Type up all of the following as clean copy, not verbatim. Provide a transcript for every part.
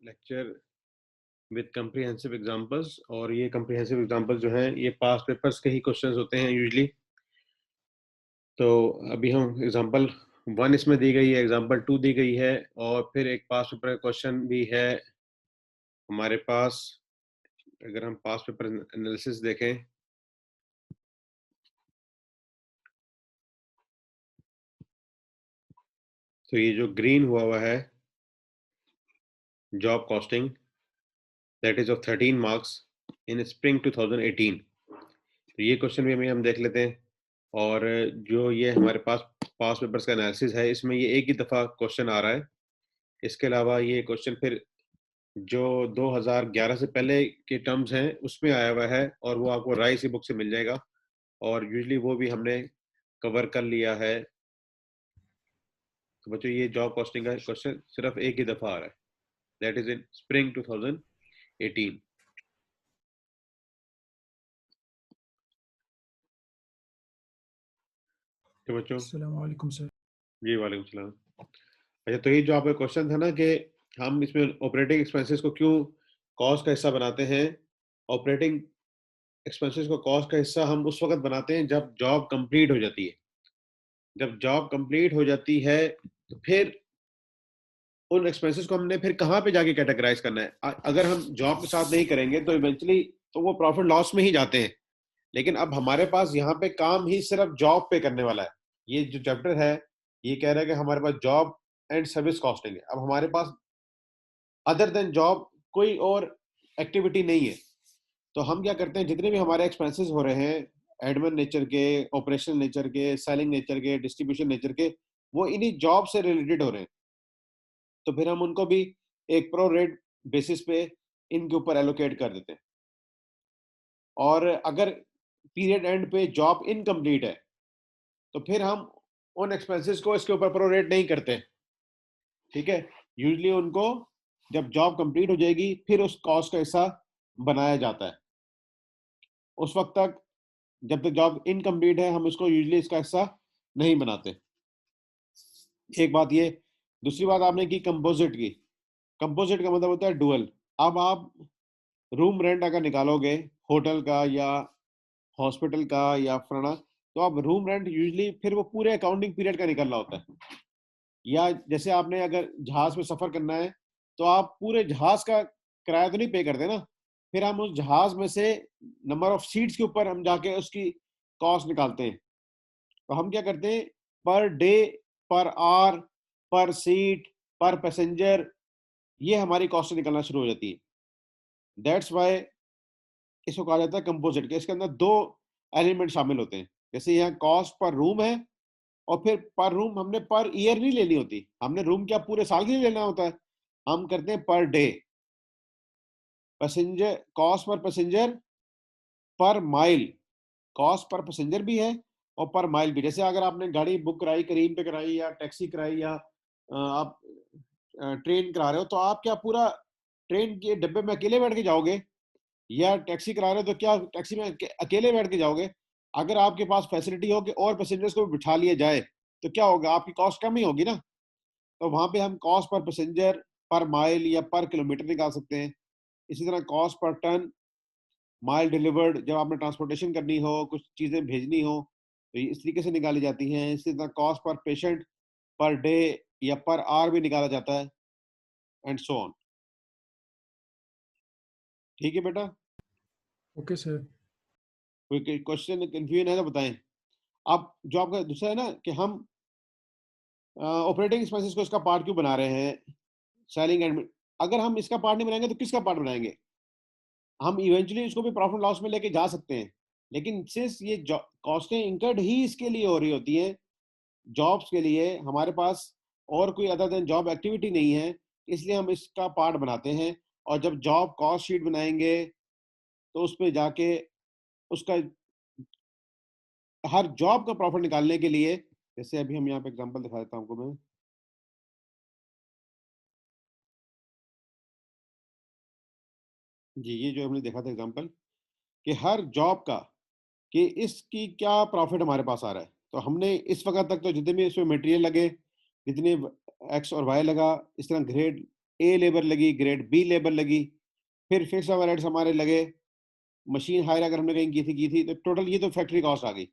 Lecture with comprehensive examples. और ये comprehensive examples जो हैं ये पास्ट पेपर्स के ही क्वेश्चंस होते हैं यूजुअली। तो अभी हम एग्जांपल 1 इसमें दी गई है, एग्जांपल 2 दी गई है, और फिर एक पास्ट पेपर का क्वेश्चन भी है हमारे पास। अगर हम पास्ट पेपर एनालिसिस देखें तो ये जो ग्रीन हुआ है job costing that is of 13 marks in spring 2018। तो ये क्वेश्चन भी हम देख लेते हैं। और जो ये हमारे पास पास्ट पेपर्स का एनालिसिस है इसमें ये एक ही दफ़ा क्वेश्चन आ रहा है। इसके अलावा ये क्वेश्चन फिर जो 2011 से पहले के टर्म्स हैं उसमें आया हुआ है, और वो आपको राइस की बुक से मिल जाएगा, और यूजुअली वो भी हमने कवर कर लिया है। तो बच्चों ये जॉब कॉस्टिंग का क्वेश्चन सिर्फ एक ही दफ़ा आ रहा है, दैट इज इन स्प्रिंग 2018। तो बच्चों अस्सलाम वालेकुम सर। जी वालेकुम सलाम। अच्छा, तो ये जो आपका क्वेश्चन था ना कि हम इसमें ऑपरेटिंग एक्सपेंसेस को क्यों कॉस्ट का हिस्सा बनाते हैं। ऑपरेटिंग एक्सपेंसेस को कॉस्ट का हिस्सा हम उस वक्त बनाते हैं जब जॉब कंप्लीट हो जाती है। जब जॉब कंप्लीट हो जाती है तो फिर उन एक्सपेंसेस को हमने फिर कहाँ पे जाके कैटेगराइज करना है। अगर हम जॉब के साथ नहीं करेंगे तो इवेंचुअली तो वो प्रॉफिट लॉस में ही जाते हैं। लेकिन अब हमारे पास यहाँ पे काम ही सिर्फ जॉब पे करने वाला है। ये जो चैप्टर है ये कह रहा है कि हमारे पास जॉब एंड सर्विस कॉस्टिंग है। अब हमारे पास अदर देन जॉब कोई और एक्टिविटी नहीं है। तो हम क्या करते हैं, जितने भी हमारे एक्सपेंसेस हो रहे हैं एडमिन नेचर के, ऑपरेशनल नेचर के, सेलिंग नेचर के, डिस्ट्रीब्यूशन नेचर के, वो इन्हीं जॉब से रिलेटेड हो रहे हैं। तो फिर हम उनको भी एक प्रो रेट बेसिस पे इनके ऊपर एलोकेट कर देते हैं। और अगर पीरियड एंड पे जॉब इनकम्प्लीट है तो फिर हम उन एक्सपेंसेस को इसके ऊपर प्रो रेट नहीं करते। ठीक है, यूजली उनको जब जॉब कंप्लीट हो जाएगी फिर उस कॉस्ट का हिस्सा बनाया जाता है। उस वक्त तक जब तक जॉब इनकम्प्लीट है हम इसको यूजली इसका हिस्सा नहीं बनाते। एक बात ये। दूसरी बात आपने की कंपोजिट की। कंपोजिट का मतलब होता है डुअल। अब आप रूम रेंट अगर निकालोगे होटल का या हॉस्पिटल का या फलाना, तो आप रूम रेंट यूजली फिर वो पूरे अकाउंटिंग पीरियड का निकलना होता है। या जैसे आपने अगर जहाज में सफर करना है तो आप पूरे जहाज का किराया तो नहीं पे करते ना, फिर हम उस जहाज में से नंबर ऑफ सीट्स के ऊपर हम जाके उसकी कॉस्ट निकालते हैं। तो हम क्या करते हैं, पर डे, पर आवर, पर सीट, पर पैसेंजर, ये हमारी कॉस्ट निकलना शुरू हो जाती है। दैट्स वाई इसको कहा जाता है कंपोजिट के। इसके अंदर दो एलिमेंट शामिल होते हैं। जैसे यहाँ कॉस्ट पर रूम है, और फिर पर रूम हमने पर ईयर नहीं लेनी होती, हमने रूम क्या पूरे साल के लिए लेना होता है, हम करते हैं per day. Passenger cost per passenger, per mile, cost per passenger भी है और पर माइल भी। जैसे अगर आपने गाड़ी बुक कराई, करीम पे कराई या टैक्सी कराई या आप ट्रेन करा रहे हो, तो आप क्या पूरा ट्रेन के डब्बे में अकेले बैठ के जाओगे, या टैक्सी करा रहे हो तो क्या टैक्सी में अकेले बैठ के जाओगे। अगर आपके पास फैसिलिटी हो कि और पैसेंजर्स को भी बिठा लिया जाए तो क्या होगा, आपकी कॉस्ट कम ही होगी ना। तो वहां पे हम cost per passenger, per mile या पर किलोमीटर निकाल सकते हैं। इसी तरह cost per ton, mile delivered, जब आपने ट्रांसपोर्टेशन करनी हो, कुछ चीजें भेजनी हो, तो इस तरीके से निकाली जाती हैं। इसी तरह cost per patient, per day या पर आवर भी निकाला जाता है, एंड सो ऑन। ठीक है बेटा, ओके सर। कोई क्वेश्चन कंफ्यूजन है तो बताएं। अब जो आपका दूसरा है ना कि हम ऑपरेटिंग एक्सपेंसेस को इसका पार्ट क्यों बना रहे हैं, सेलिंग एंड, अगर हम इसका पार्ट नहीं बनाएंगे तो किसका पार्ट बनाएंगे। हम इवेंचुअली इसको भी प्रॉफिट लॉस में लेके जा सकते हैं, लेकिन सिंस ये कॉस्टें इंकर्ड ही इसके लिए हो रही होती हैं, जॉब्स के लिए, हमारे पास और कोई अदर देन जॉब एक्टिविटी नहीं है, इसलिए हम इसका पार्ट बनाते हैं। और जब जॉब कॉस्ट शीट बनाएंगे तो उसमें जाके उसका हर जॉब का प्रॉफिट निकालने के लिए, जैसे अभी हम यहाँ पे एग्जांपल दिखा देता हूँ आपको मैं। जी, ये जो हमने देखा था एग्जांपल कि हर जॉब का कि इसकी क्या प्रॉफिट हमारे पास आ रहा है। तो हमने इस वक्त तक तो जितने भी इसमें मटेरियल लगे, जितने एक्स और वाई लगा, इस तरह ग्रेड ए लेबर लगी, ग्रेड बी लेबर लगी, फिर फिक्स ओवरहेड्स हमारे लगे, मशीन हायर अगर हमने कहीं की थी, तो टोटल ये तो फैक्ट्री कॉस्ट आ गई,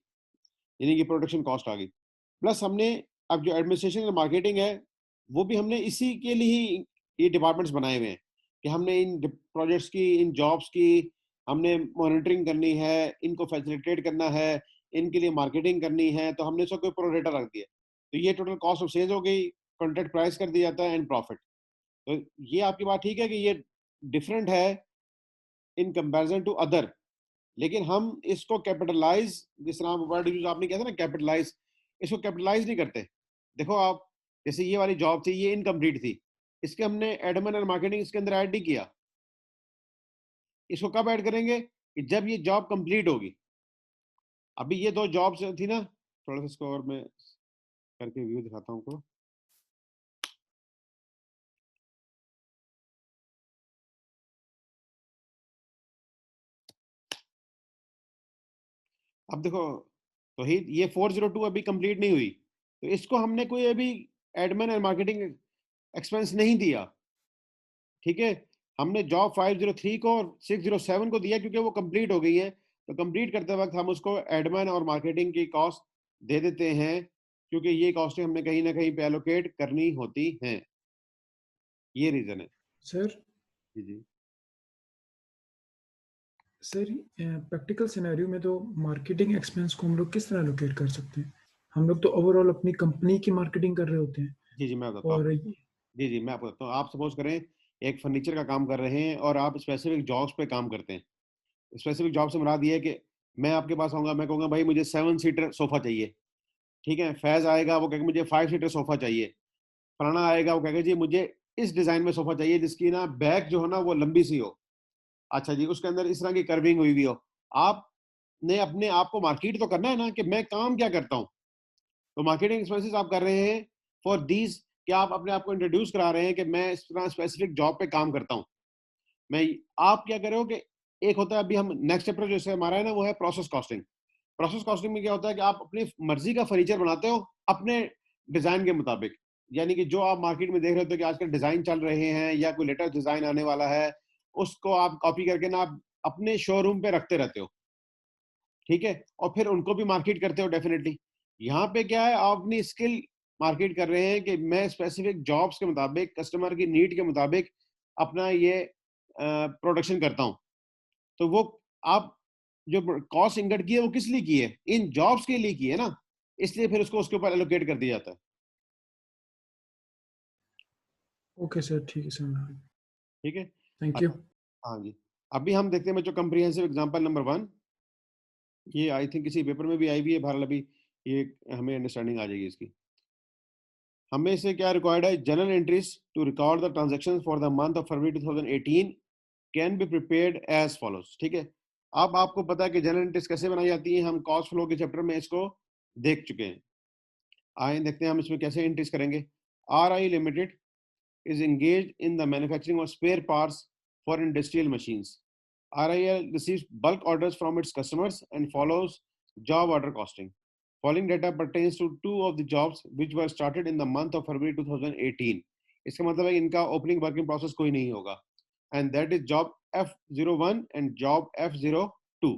यानी कि प्रोडक्शन कॉस्ट आ गई। प्लस हमने अब जो एडमिनिस्ट्रेशन और मार्केटिंग है, वो भी हमने इसी के लिए ही ये डिपार्टमेंट्स बनाए हुए हैं कि हमने इन प्रोजेक्ट्स की, इन जॉब्स की हमने मॉनिटरिंग करनी है, इनको फैसिलिटेट करना है, इनके लिए मार्केटिंग करनी है, तो हमने इसको कोई प्रोरेटा रख दिया। तो ये टोटल कॉस्ट ऑफ सेल्स हो गई, कॉन्ट्रैक्ट प्राइस कर दिया जाता है एंड प्रॉफिट। तो ये आपकी बात ठीक है कि ये डिफरेंट है इन कंपैरिजन टू अदर, लेकिन हम इसको कैपिटलाइज, जिस तरह वर्ड यूज आपने किया था ना कैपिटलाइज, इसको कैपिटलाइज नहीं करते। देखो आप, जैसे ये वाली जॉब थी, ये इनकम्प्लीट थी, इसके हमने एडमिन और मार्केटिंग इसके अंदर ऐड नहीं किया। इसको कब ऐड करेंगे? कि जब ये जॉब कंप्लीट होगी। अभी ये दो जॉब्स थी ना, थोड़ा सा इसको और मैं करके व्यू दिखाता हूँ आपको। अब देखो, तो ही ये 402 अभी कंप्लीट नहीं हुई, तो इसको हमने कोई अभी एडमिन और मार्केटिंग एक्सपेंस नहीं दिया। ठीक है, हमने जॉब 503 को और 607 को दिया क्योंकि वो कंप्लीट हो गई है। तो कंप्लीट करते वक्त हम उसको एडमिन और मार्केटिंग की कॉस्ट दे देते हैं, क्योंकि ये कॉस्टें हमने कहीं ना कहीं पे एलोकेट करनी होती हैं। ये रीजन है। सर जी जी। सर प्रैक्टिकल सिनेरियो में तो मार्केटिंग एक्सपेंस को हम लोग किस तरह लोकेट कर सकते हैं? हम लोग तो ओवरऑल अपनी कंपनी की मार्केटिंग कर रहे होते हैं। जी जी, मैं बताता हूँ और आपको। जी जी, मैं आपको बताता हूँ। आप सपोज करें एक फर्नीचर का काम कर रहे हैं और आप स्पेसिफिक जॉब्स पे काम करते हैं। स्पेसिफिक जॉब से मुराद ये है कि मैं आपके पास आऊंगा, मैं कहूँगा भाई मुझे 7 सीटर सोफा चाहिए। ठीक है, फैज आएगा, वो कहेगा मुझे 5 सीटर सोफा चाहिए। फलाना आएगा, वो कहेगा जी मुझे इस डिजाइन में सोफा चाहिए जिसकी ना बैक जो है ना वो लंबी सी हो। अच्छा जी, उसके अंदर इस तरह की कर्विंग हुई हुई हो। आपने अपने आप को मार्केट तो करना है ना कि मैं काम क्या करता हूँ। तो मार्केटिंग एक्सपेंसेस आप कर रहे हैं फॉर दीज, कि आप अपने आप को इंट्रोड्यूस करा रहे हैं कि मैं इस तरह स्पेसिफिक जॉब पे काम करता हूँ। मैं, आप क्या करो कि एक होता है, अभी हम नेक्स्ट चैप्टर जैसे हमारा है ना, वो है प्रोसेस कॉस्टिंग। प्रोसेस कॉस्टिंग में क्या होता है कि आप अपनी मर्जी का फर्नीचर बनाते हो अपने डिजाइन के मुताबिक। यानी कि जो आप मार्केट में देख रहे हो कि आजकल डिजाइन चल रहे हैं या कोई लेटेस्ट डिजाइन आने वाला है, उसको आप कॉपी करके ना आप अपने शोरूम पे रखते रहते हो। ठीक है, और फिर उनको भी मार्केट करते हो डेफिनेटली। यहाँ पे क्या है, आप अपनी स्किल मार्केट कर रहे हैं कि मैं स्पेसिफिक जॉब्स के मुताबिक, कस्टमर की नीड के मुताबिक अपना ये प्रोडक्शन करता हूँ। तो वो आप जो कॉस्ट इंकर्ड की है वो किस लिए की है? इन जॉब्स के लिए की है ना, इसलिए फिर उसको उसके ऊपर एलोकेट कर दिया जाता है। ओके सर, ठीक है सर, ठीक है। Thank you. अच्छा, हाँ जी। अभी हम देखते हैं बच्चों कंप्रीहेंसिव एग्जांपल नंबर 1। ये आई थिंक किसी पेपर में भी आई भी है बहरहाल, अभी ये हमें अंडरस्टैंडिंग आ जाएगी इसकी। हमें से क्या रिक्वायर्ड है? Journal entries to record the transactions for the month of February 2018 can be prepared as follows. ठीक है, अब आपको पता है कि जनरल एंट्रीज कैसे बनाई जाती हैं, हम कॉस्ट फ्लो के चैप्टर में इसको देख चुके हैं। आए देखते हैं हम इसमें कैसे एंट्रीज करेंगे। Are I limited is engaged in the manufacturing of spare parts for industrial machines. RIL receives bulk orders from its customers and follows job order costing. Following data pertains to two of the jobs which were started in the month of February 2018. इसका मतलब है इनका opening working process कोई नहीं होगा, and that is job F01 and job F02.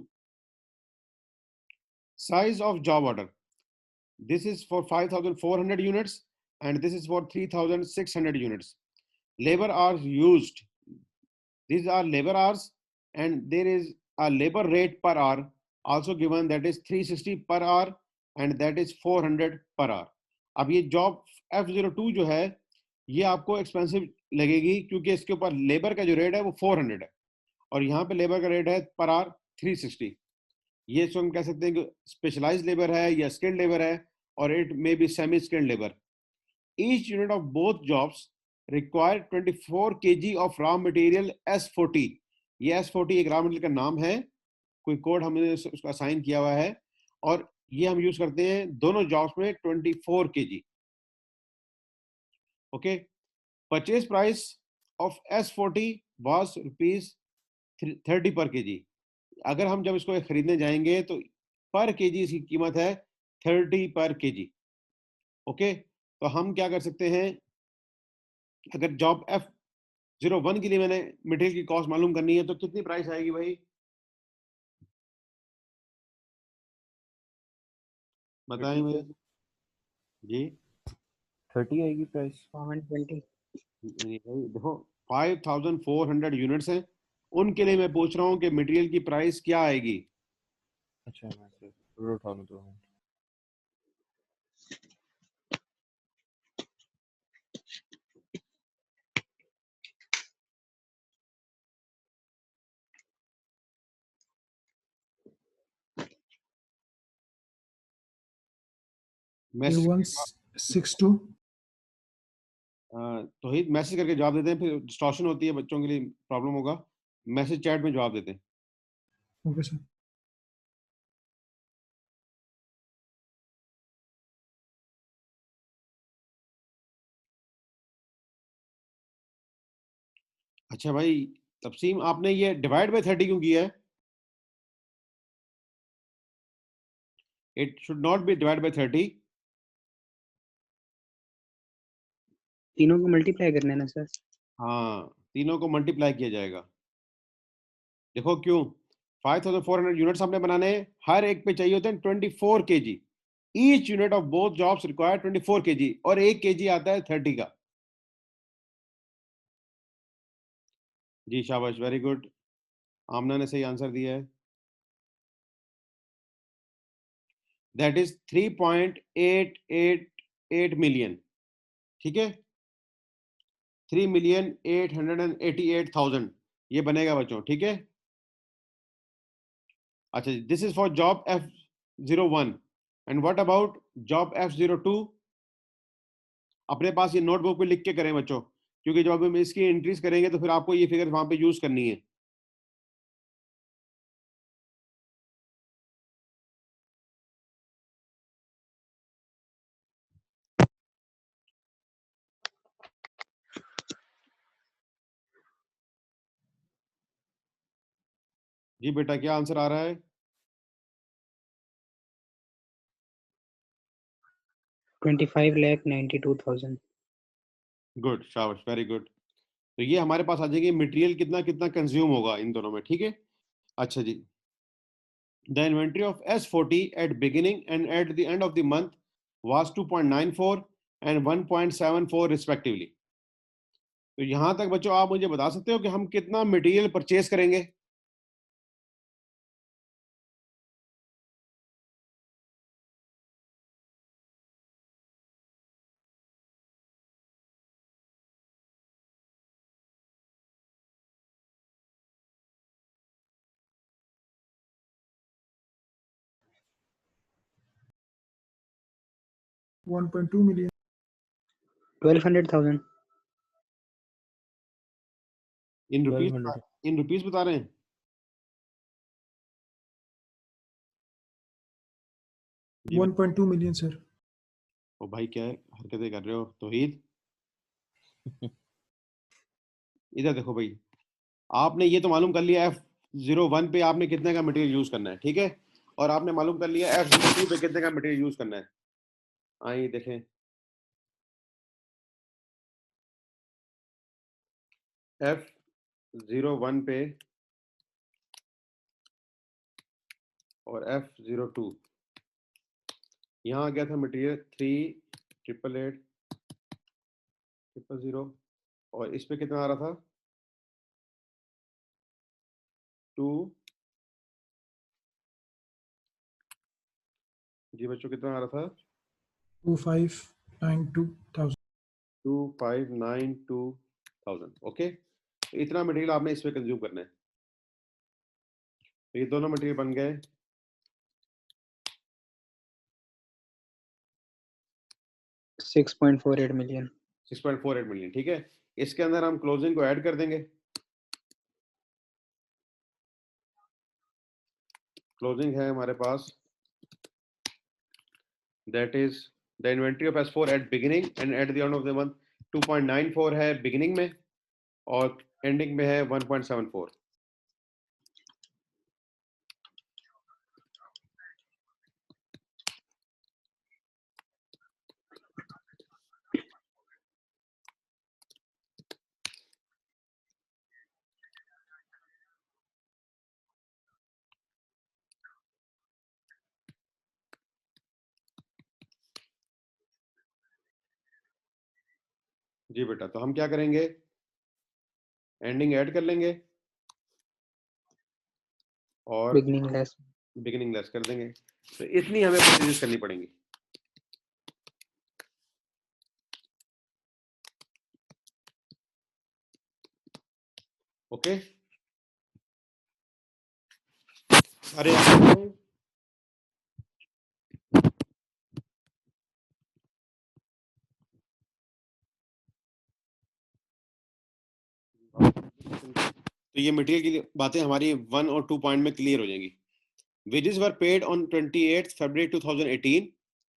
Size of job order. This is for 5,400 units and this is for 3,600 units. Labor hours used. These are labor hours, and there is a labor rate per hour also given, that is 360 per hour and that is 400 per hour. अब ये job F02 जो है ये आपको expensive लगेगी क्योंकि इसके ऊपर लेबर का जो रेट है वो 400 है और यहाँ पे लेबर का रेट है पर आवर 360। ये इसको हम कह सकते हैं कि स्पेशलाइज्ड लेबर है या स्किल्ड लेबर है, और it may be semi skilled labour. Each unit of both jobs require 24 kg of raw material S40। ये S40 एक रॉ मटेरियल का नाम है, कोई कोड हमने उसका असाइन किया हुआ है, और ये हम यूज करते हैं दोनों जॉब्स में 24 kg। Okay, purchase price of S40 was ₹30 पर केजी। अगर हम जब इसको खरीदने जाएंगे तो पर केजी इसकी कीमत है 30 पर केजी। ओके, तो हम क्या कर सकते हैं, अगर जॉब 01 के लिए मैंने मटेरियल की कॉस्ट मालूम करनी है, तो कितनी प्राइस आएगी भाई? बताएं 30 भाई सर, जी। 30 आएगी प्राइस। 120। नहीं भाई देखो, 5400 यूनिट्स हैं, उनके लिए मैं पूछ रहा हूँ कि मटेरियल की प्राइस क्या आएगी। अच्छा मैं सर उठा लूँ तो। ये मैसेज 162। तो ही मैसेज करके जवाब देते हैं, फिर डिस्टॉर्शन होती है, बच्चों के लिए प्रॉब्लम होगा। मैसेज चैट में जवाब देते हैं। Okay sir. अच्छा भाई तफसीम, आपने ये डिवाइड बाय 30 क्यों किया है? It should not be divide by 30। तीनों को मल्टीप्लाई करना है ना सर? हाँ, तीनों को मल्टीप्लाई किया जाएगा। देखो क्यों, 5400 यूनिट्स हमने बनाने हैं, हर एक पे चाहिए होते हैं 24 kg। Each unit of both jobs require 24 kg, और 1 kg आता है 30 का। जी शाबाश, वेरी गुड। आमना ने सही आंसर दिया है। That is 3.888 million. ठीक है, 3,888,000 ये बनेगा बच्चों, ठीक है। अच्छा, this is for job F01, and what about job F02? अपने पास ये नोटबुक पे लिख के करें बच्चों, क्योंकि जब हम इसकी एंट्रीज करेंगे तो फिर आपको ये फिगर वहां पे यूज करनी है। जी बेटा, क्या आंसर आ रहा है? 25,92,000। गुड, शाबाश, वेरी गुड। तो ये हमारे पास आ जाएगी मटेरियल कितना कितना कंज्यूम होगा इन दोनों में, ठीक है। अच्छा जी, the inventory of S40 at beginning and at the end of the month was 2.94 and 1.74 respectively। तो यहां तक बच्चों आप मुझे बता सकते हो कि हम कितना मटेरियल परचेज करेंगे? $1.2 million। 1,200,000। इन रुपीस, 1200। इन रुपीस बता रहे हैं? जी 1.2 million सर। ओ भाई, क्या है हरकतें कर रहे हो तौहीद? इधर देखो भाई, आपने ये तो मालूम कर लिया F01 पे आपने कितने का मटेरियल यूज करना है, ठीक है। और आपने मालूम कर लिया F02 पे कितने का मटेरियल यूज करना है। आइए देखें, F01 पे और F02, यहाँ आ गया था मटेरियल 3,888,000, और इस पे कितना आ रहा था? 2, जी बच्चों कितना आ रहा था? 2592,000। 2592,000, ओके। तो इतना मटेरियल आपने इस पे कंज्यूम करना है। तो ये दोनों मटेरियल बन गए 6.48 मिलियन। 6.48 मिलियन, ठीक है। इसके अंदर हम क्लोजिंग को ऐड कर देंगे। क्लोजिंग है हमारे पास, that is the inventory of S4 at beginning and at the end of the month 2.94 है बिगिनिंग में, और एंडिंग में है 1.74। जी बेटा, तो हम क्या करेंगे, एंडिंग ऐड कर लेंगे और बिगनिंग लेस। बिगिनिंग लेस कर देंगे। तो इतनी हमें प्रोसीजर्स करनी पड़ेंगी। ओके, अरे तो ये मटेरियल की बातें हमारी 1 और 2 पॉइंट में क्लियर हो जाएंगी। Wages were paid on 28th February 2018.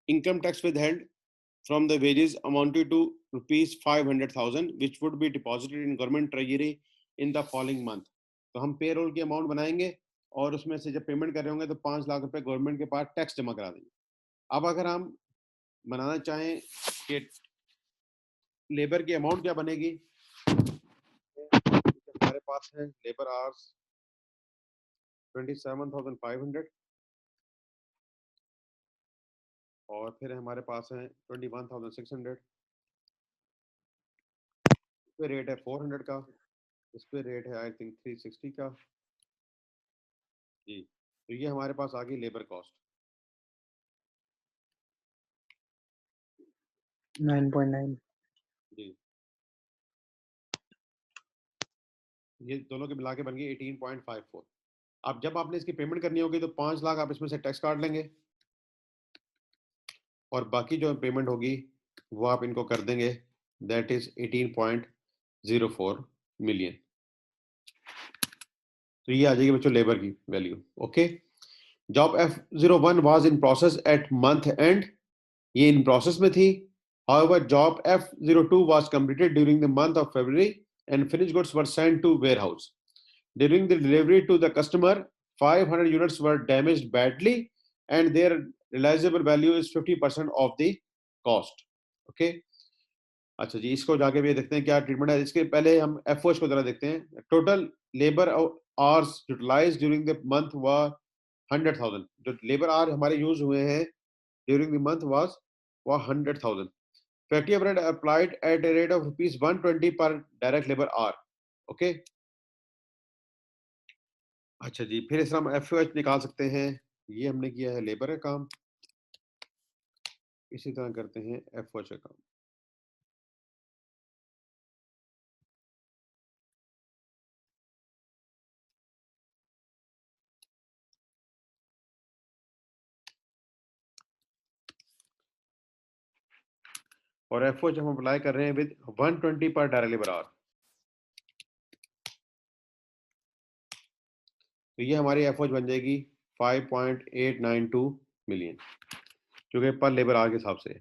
Income tax withheld from the wages amounted to rupees 500,000, which would be deposited in government treasury in the following month. तो हम पेरोल की अमाउंट बनाएंगे और उसमें से जब पेमेंट कर रहे होंगे तो 5 लाख रुपए गवर्नमेंट के पास टैक्स जमा करा देंगे। अब अगर हम बनाना चाहें कि लेबर की अमाउंट क्या बनेगी, हमारे पास है लेबर आवर्स 27,500 और फिर हमारे पास है 21,600, इस पे रेट है 400 का, इस पे रेट है आई थिंक 360 का। जी, तो ये हमारे पास आ गई लेबर कॉस्ट। 9.9। जी, ये दोनों के मिला के बन गई 18.54। अब जब आपने इसकी पेमेंट करनी होगी तो 5 लाख आप इसमें से टैक्स काट लेंगे और बाकी जो पेमेंट होगी वो आप इनको कर देंगे, दैट इज 18.04 मिलियन। तो ये आ जाएगी बच्चों लेबर की value. Okay, job F01 was in process at month and, ये इन प्रोसेस में थी। However, job F02 was completed during the month of February and finished goods were sent to warehouse. During the delivery to the customer, 500 units were damaged badly and their realizable value is 50% of the cost. Okay. अच्छा जी, इसको जाके भी देखते हैं क्या treatment है। इसके पहले हम एफओएच को जरा देखते हैं। Total labour hours utilised during the month was 100,000। जो लेबर आवर हमारे यूज हुए हैं during the month was 100,000। Factory overhead applied at a rate of rupees 120 per direct labor hour. Okay, अच्छा जी, फिर इस हम एफओएच निकाल सकते हैं। ये हमने किया है लेबर का काम, इसी तरह करते हैं एफओएच का काम। और एफओएच हम अप्लाई कर रहे हैं विद 120 पर डायरेक्ट लेबर आवर। तो ये हमारी एफओएच बन जाएगी 5.892 मिलियन, जो कि पर लेबर आवर के हिसाब से।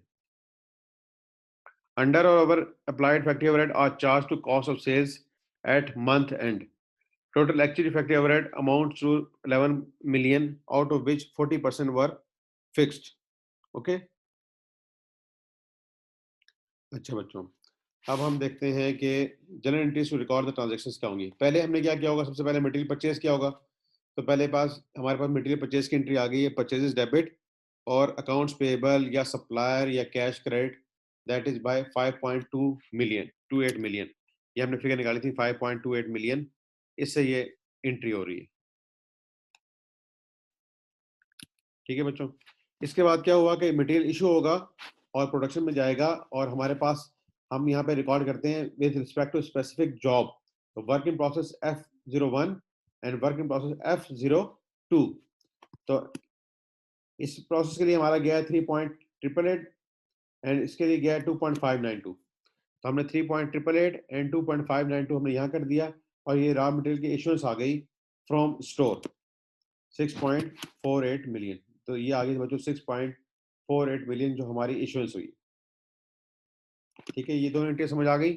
अंडर और over applied factory overhead are charged to cost of sales at month end. Total actually factory overhead amount to 11 million, out of which 40% were fixed. Okay, अच्छा बच्चों, अब हम देखते हैं कि journal entries to record the transactions क्या होंगी। पहले हमने क्या किया होगा, सबसे पहले मटेरियल परचेज किया होगा। तो पहले पास हमारे पास मटेरियल परचेज की एंट्री आ गई है, परचेजेस डेबिट और अकाउंट्स पेएबल या सप्लायर या cash credit, that is by 5.2 million 28 million. ये हमने फिगर निकाली थी 5.28 मिलियन, इससे ये एंट्री हो रही है। ठीक है बच्चों, इसके बाद क्या हुआ कि मटेरियल इशू होगा और प्रोडक्शन में जाएगा और हमारे पास हम यहाँ पे रिकॉर्ड करते हैं with respect to specific job. तो work in process F01 and work in process F02। तो इस प्रोसेस के लिए हमारा गया है 3.888 एंड इसके लिए गया है 2.592। तो हमने 3.888 एंड 2.592 हमने यहाँ कर दिया और ये रॉ मटेरियल की इशुएंस आ गई फ्रॉम स्टोर 6.48 मिलियन। तो ये आ गई बच्चों 6.48 मिलियन जो हमारी इशुएंस हुई। ठीक है, ये दोनों एंट्री समझ आ गई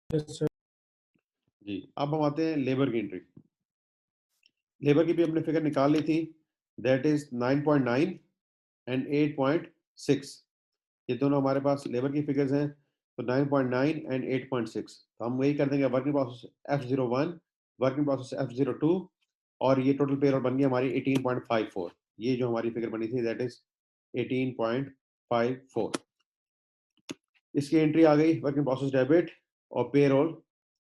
यस सर। जी। अब हम आते हैं लेबर की एंट्री। लेबर की भी हमने फिगर निकाल ली थी, दैट इज 9.9 एंड 8.6। ये दोनों हमारे पास लेबर की फिगर्स हैं। तो 9.9 एंड 8.6, तो हम वही कर देंगे working process F01, working process F02 और ये टोटल पेरोल बन गई हमारी 18.54। ये जो हमारी फिगर बनी थी दैट इज 18.54। इसकी एंट्री आ गई वर्क इन प्रोसेस डेबिट और पे रोल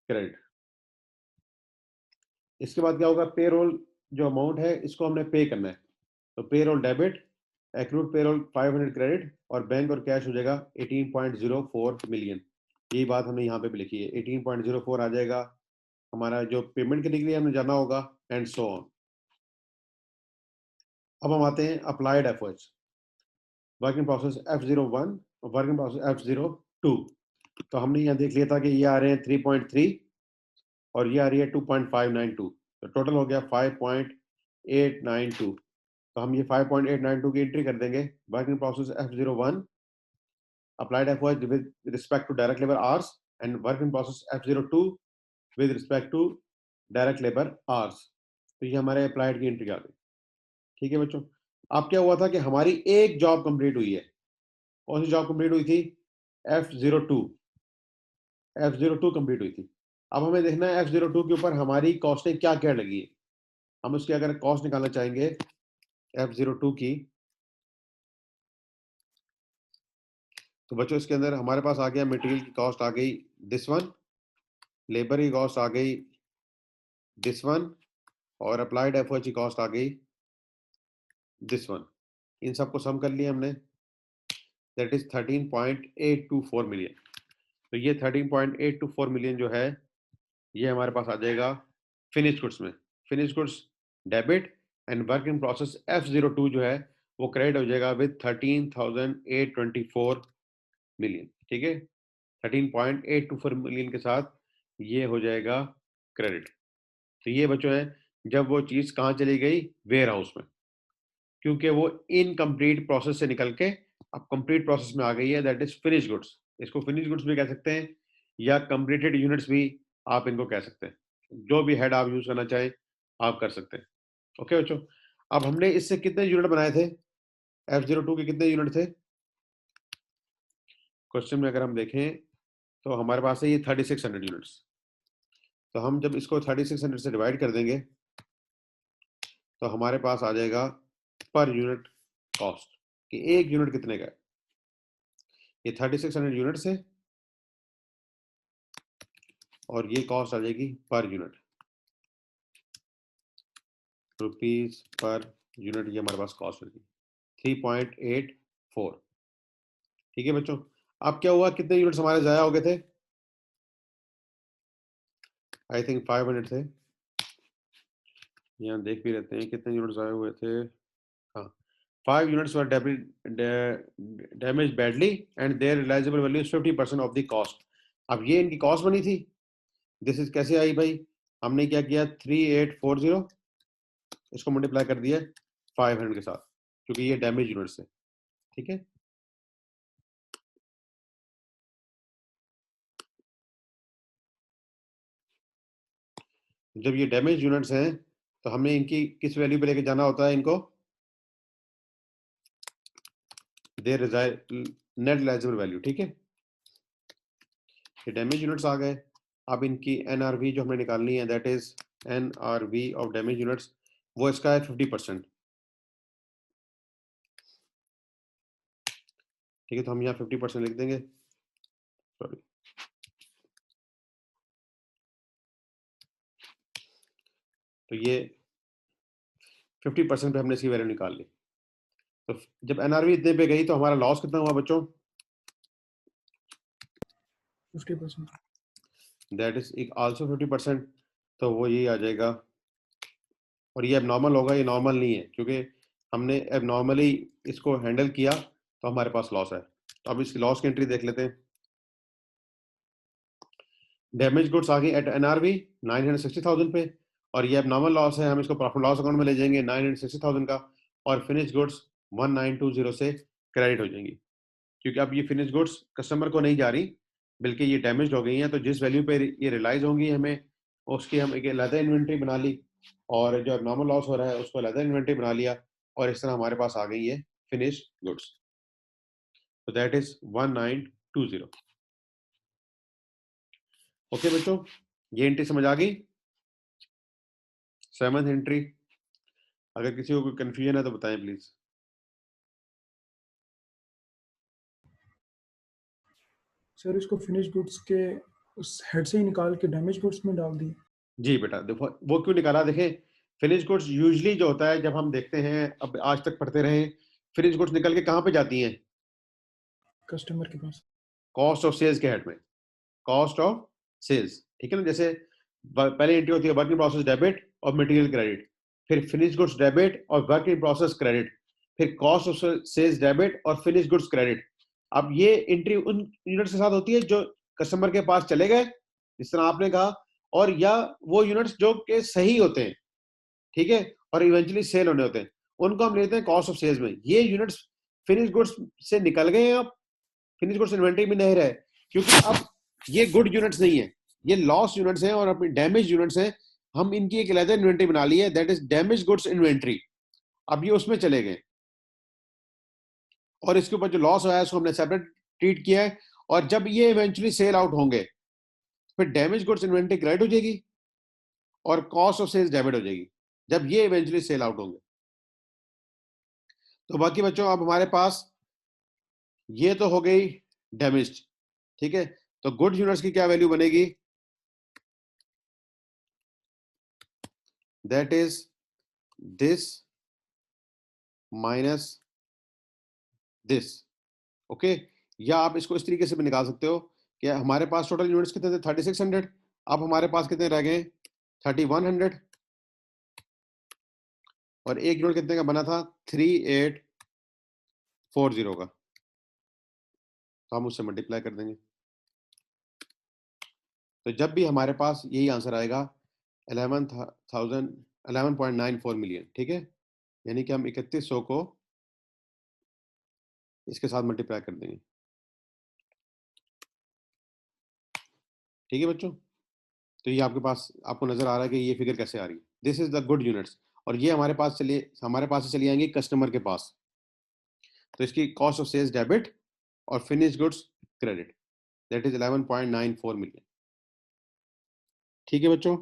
क्रेडिट। इसके बाद क्या होगा, पे रोल जो अमाउंट है इसको हमने पे करना है, तो पे रोल डेबिट, एक्रूड पे रोल 500 क्रेडिट और बैंक और कैश हो जाएगा 18.04 मिलियन। यही बात हमने यहाँ पे भी लिखी है, 18.04 आ जाएगा हमारा जो पेमेंट करने के लिए हमें जाना होगा एंड सो ऑन। अब हम आते हैं applied efforts, work in process F01 और वर्क इन प्रोसेस F02। तो हमने यहाँ देख लिया था कि ये आ रहे हैं 3.3 और ये आ रही है 2.592, तो टोटल हो गया 5.892। तो हम ये 5.892 की एंट्री कर देंगे work in process F01 applied efforts with respect to direct labor hours and work in process F02 with respect to direct labor hours। तो ये हमारे अप्लाइड की एंट्री आ गई। ठीक है बच्चों, अब क्या हुआ था कि हमारी एक जॉब कंप्लीट हुई है। कौन सी जॉब कंप्लीट हुई थी? F02 कंप्लीट हुई थी। अब हमें देखना है F02 के ऊपर हमारी कॉस्टें क्या क्या लगी है। हम उसकी अगर कॉस्ट निकालना चाहेंगे F02 की, तो बच्चों इसके अंदर हमारे पास आ गया मटेरियल की कॉस्ट आ गई दिस वन, लेबर की कॉस्ट आ गई दिस वन और अप्लाइड एफर्ट की कॉस्ट आ गई दिस वन। इन सबको सम कर लिया हमने, दैट इज 13.824 मिलियन। तो ये 13.824 मिलियन जो है ये हमारे पास आ जाएगा फिनिश गुड्स में। Finish goods debit and work in process F02 जो है वो क्रेडिट हो जाएगा विद 13,824 मिलियन। ठीक है, 13.824 मिलियन के साथ ये हो जाएगा क्रेडिट। तो ये बच्चों है जब वो चीज कहाँ चली गई, वेयर हाउस में, क्योंकि वो इनकम्प्लीट प्रोसेस से निकल के अब कंप्लीट प्रोसेस में आ गई है, दैट इज फिनिश गुड्स। इसको फिनिश गुड्स भी कह सकते हैं या कंप्लीटेड यूनिट्स भी आप इनको कह सकते हैं, जो भी हेड आप यूज करना चाहें आप कर सकते हैं। ओके बच्चों, अब हमने इससे कितने यूनिट बनाए थे? F02 के कितने यूनिट थे? क्वेश्चन में अगर हम देखें तो हमारे पास है ये 3600 यूनिट्स। तो हम जब इसको 3600 से डिवाइड कर देंगे तो हमारे पास आ जाएगा पर यूनिट कॉस्ट कि एक यूनिट कितने का है। ये 3600 यूनिट है और ये कॉस्ट आ जाएगी per unit, rupees per unit, ये हमारे पास कॉस्ट होगी 3.84। ठीक है बच्चों, अब क्या हुआ, कितने यूनिट्स हमारे जाया हो गए थे? आई थिंक 500 थे। यहाँ देख भी रहते हैं कितने यूनिट्स आए हुए थे। हाँ, 5 units were damaged badly and their realizable value is 50% of the cost। अब ये इनकी कॉस्ट बनी थी। दिस इज कैसे आई भाई, हमने क्या किया 3840 इसको मल्टीप्लाई कर दिया 500 के साथ, क्योंकि ये डैमेज यूनिट्स है। ठीक है, जब ये डैमेज यूनिट्स हैं तो हमें इनकी किस वैल्यू पे लेके जाना होता है इनको, देयर नेट रिलाइजेबल वैल्यू। ठीक है, ये डैमेज यूनिट्स आ गए। अब इनकी NRV जो हमें निकालनी है, that is NRV of damage units, वो इसका है 50%। ठीक है, तो हम यहाँ 50% लिख देंगे, सॉरी, तो ये 50% पे हमने इसकी वैल्यू निकाल ली। तो जब NRV इतने पे गई तो हमारा लॉस कितना हुआ बच्चों? 50%। दैट इज आल्सो 50%, तो वो ये आ जाएगा। और ये अब नॉर्मल होगा, ये नॉर्मल नहीं है क्योंकि हमने अब नॉर्मली इसको हैंडल किया तो हमारे पास लॉस है। तो अब इसकी लॉस की एंट्री देख लेते हैं। डैमेज गुड्स आ गई एट NRV 960,000 पे, और ये अब नॉर्मल लॉस है, हम इसको प्रॉफिट लॉस अकाउंट में ले जाएंगे 960,000 का, और फिनिश गुड्स 1920 से क्रेडिट हो जाएंगी, क्योंकि अब ये फिनिश गुड्स कस्टमर को नहीं जा रही बल्कि ये डैमेज हो गई हैं। तो जिस वैल्यू पे ये रियलाइज होंगी हमें उसकी हम एक अलग इन्वेंट्री बना ली, और जो नॉर्मल लॉस हो रहा है उसको अलग इन्वेंट्री बना लिया, और इस तरह हमारे पास आ गई है फिनिश गुड्स। तो दैट इज 1920। ओके बच्चों, ये एंट्री समझ आ गई? 7th entry. अगर किसी को कोई कंफ्यूजन है तो बताएं प्लीज। सर इसको फिनिश गुड्स के उस हेड से ही निकाल के डैमेज गुड्स में डाल दिए। जी बेटा, देखो वो क्यों निकाला, देखें फिनिश गुड्स यूजली जो होता है जब हम देखते हैं, अब आज तक पढ़ते रहे, फिनिश गुड्स निकल के कहाँ पे जाती हैं? कस्टमर के पास। कॉस्ट ऑफ सेल्स के हेड में, कॉस्ट ऑफ सेल्स, ठीक है ना। जैसे पहले एंट्री होती है वर्क इन प्रोसेस डेबिट और मटेरियल क्रेडिट, फिर फिनिश गुड्स डेबिट और वर्क इन प्रोसेस क्रेडिट, फिर कॉस्ट ऑफ सेल्स डेबिट और फिनिश गुड्स क्रेडिट। अब ये एंट्री उन यूनिट्स के साथ होती है जो कस्टमर के पास चले गए, जिस तरह आपने कहा, और या वो यूनिट्स जो के सही होते हैं, ठीक है, और इवेंचुअली सेल होने होते हैं, उनको हम लेते हैं कॉस्ट ऑफ सेल्स में। ये यूनिट्स फिनिश गुड्स से निकल गए हैं, अब फिनिश गुड्स इन्वेंटरी में नहीं रहे, क्योंकि अब ये गुड यूनिट्स नहीं है, ये लॉस यूनिट्स हैं और अपनी डैमेज यूनिट्स हैं। हम इनकी एक अलग इन्वेंटरी बना ली है, that is damage goods inventory. अब ये उसमें चले गए और इसके ऊपर जो लॉस हुआ है उसको हमने सेपरेट ट्रीट किया है, और जब ये इवेंचुअली सेल आउट होंगे फिर डैमेज गुड्स इन्वेंटरी क्रेडिट हो जाएगी और कॉस्ट ऑफ सेल्स डेबिट हो जाएगी, जब ये इवेंचुअली सेल आउट होंगे। तो बाकी बच्चों, अब हमारे पास ये तो हो गई डैमेज, ठीक है। तो गुड यूनिट्स की क्या वैल्यू बनेगी? That is this minus this, okay. या आप इसको इस तरीके से भी निकाल सकते हो कि हमारे पास टोटल यूनिट्स कितने थे? 3600। अब हमारे पास कितने रह गए? 3100। और एक यूनिट कितने का बना था? 3840 का। तो हम उससे मल्टीप्लाई कर देंगे, तो जब भी हमारे पास यही आंसर आएगा 11.94 मिलियन, ठीक है, यानी कि हम 3100 को इसके साथ मल्टीप्लाई कर देंगे, ठीक है बच्चों। तो ये आपके पास, आपको नजर आ रहा है कि ये फिगर कैसे आ रही है। This is the good units, और ये हमारे पास से चली आएंगी कस्टमर के पास। तो इसकी कॉस्ट ऑफ सेल्स डेबिट और finish goods credit, that is 11.94 million, ठीक है बच्चों।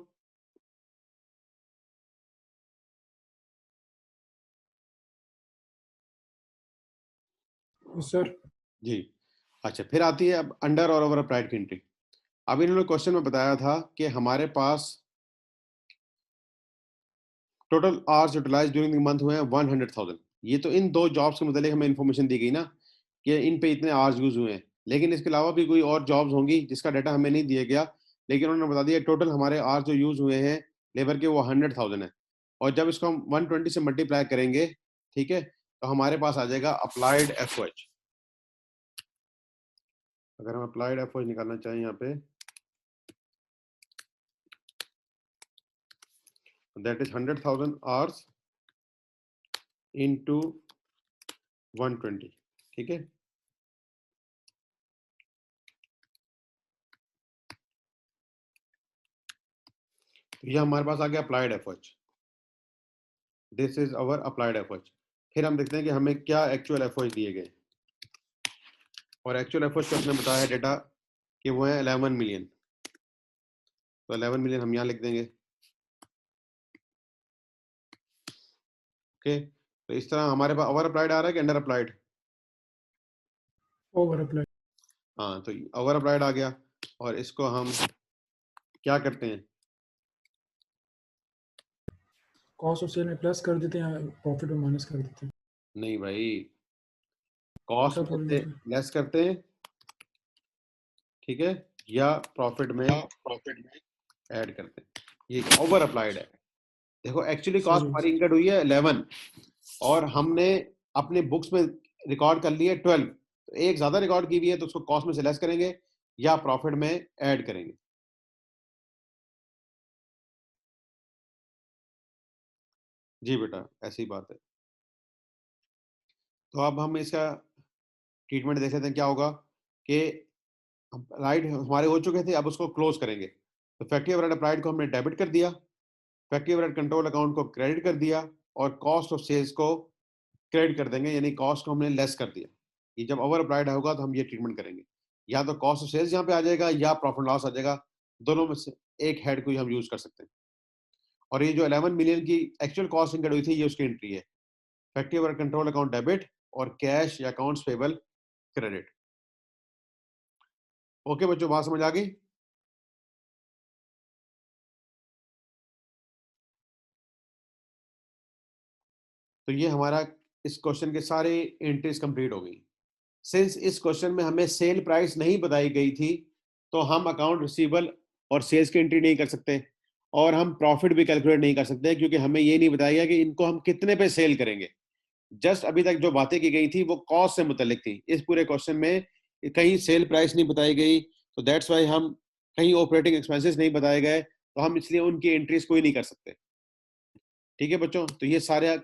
सर जी, अच्छा, फिर आती है अब अंडर और ओवर अप्लाइड की एंट्री। अब इन्होंने क्वेश्चन में बताया था कि हमारे पास total hours utilise during the month हुए हैं 100,000। ये तो इन दो जॉब्स के मतलब हमें इन्फॉर्मेशन दी गई ना कि इन पे इतने आवर्स यूज हुए हैं, लेकिन इसके अलावा भी कोई और जॉब्स होंगी जिसका डाटा हमें नहीं दिया गया, लेकिन उन्होंने बता दिया टोटल हमारे आवर्स जो यूज हुए हैं लेबर के वो 100,000 है। और जब इसको हम 120 से मल्टीप्लाई करेंगे, ठीक है, तो हमारे पास आ जाएगा अप्लाइड एफओएच। अगर हम अप्लाइड एफओएच निकालना चाहें यहाँ पे, दैट इज 100,000 आवर्स इनटू 120, ठीक है। तो ये हमारे पास आ गया applied FOH, this is our applied FOH. फिर हम देखते हैं कि हमें क्या एक्चुअल एफओएच दिए गए, और एक्चुअल एफओएच को हमने बताया डेटा कि वो है 11 मिलियन। तो 11 मिलियन हम यहाँ लिख देंगे, ओके। तो इस तरह हमारे पास ओवर अप्लाइड आ रहा है कि अंडर अप्लाइड? Over apply. हाँ, तो ओवर अप्लाइड आ गया, और इसको हम क्या करते हैं? कॉस्ट ऑफ सेल में प्लस कर देते हैं, प्रॉफिट में माइनस कर देते हैं। नहीं भाई, कॉस्ट उल्टा बोल में देते हैं। लेस करते हैं, ठीक है, या प्रॉफिट में ऐड करते हैं। ये ओवर अप्लाइड है। देखो एक्चुअली कॉस्ट सही। हमारी इंकर्ड हुई है 11, और हमने अपने बुक्स में रिकॉर्ड कर लिया 12, तो एक ज्यादा रिकॉर्ड की हुई है तो उसको कॉस्ट में से लेस करेंगे या प्रॉफिट में ऐड करेंगे। जी बेटा, ऐसी बात है। तो अब हम इसका ट्रीटमेंट देख लेते हैं क्या होगा कि राइट हमारे हो चुके थे, अब उसको क्लोज करेंगे। तो फैक्ट्री ओवरहेड अप्लाइड को हमने डेबिट कर दिया, फैक्ट्री ओवरहेड कंट्रोल अकाउंट को क्रेडिट कर दिया, और कॉस्ट ऑफ सेल्स को क्रेडिट कर देंगे, यानी कॉस्ट को हमने लेस कर दिया। ये जब ओवर अप्लाइड होगा तो हम ये ट्रीटमेंट करेंगे, या तो कॉस्ट ऑफ सेल्स यहाँ पे आ जाएगा या प्रॉफिट लॉस आ जाएगा, दोनों में से एक हेड को ही हम यूज कर सकते हैं। और ये जो 11 मिलियन की एक्चुअल कॉस्ट इनकर्ड हुई थी, ये उसकी एंट्री है, factory overhead control account debit और कैश या अकाउंट्स पेबल क्रेडिट। ओके बच्चों, बात समझ आ गई? तो ये हमारा इस क्वेश्चन के सारे एंट्रीज कंप्लीट हो गई। सिंस इस क्वेश्चन में हमें सेल प्राइस नहीं बताई गई थी, तो हम अकाउंट रिसीवेबल और सेल्स की एंट्री नहीं कर सकते, और हम प्रॉफिट भी कैलकुलेट नहीं कर सकते, क्योंकि हमें ये नहीं बताया गया कि इनको हम कितने पे सेल करेंगे। जस्ट अभी तक जो बातें की गई थी वो कॉस्ट से मुतल्लिक थी। इस पूरे क्वेश्चन में कहीं सेल प्राइस नहीं बताई गई, तो दैट्स वाई हम कहीं ऑपरेटिंग एक्सपेंसेस नहीं बताए गए, तो हम इसलिए उनकी एंट्रीज कोई नहीं कर सकते। ठीक है बच्चों, तो ये सारे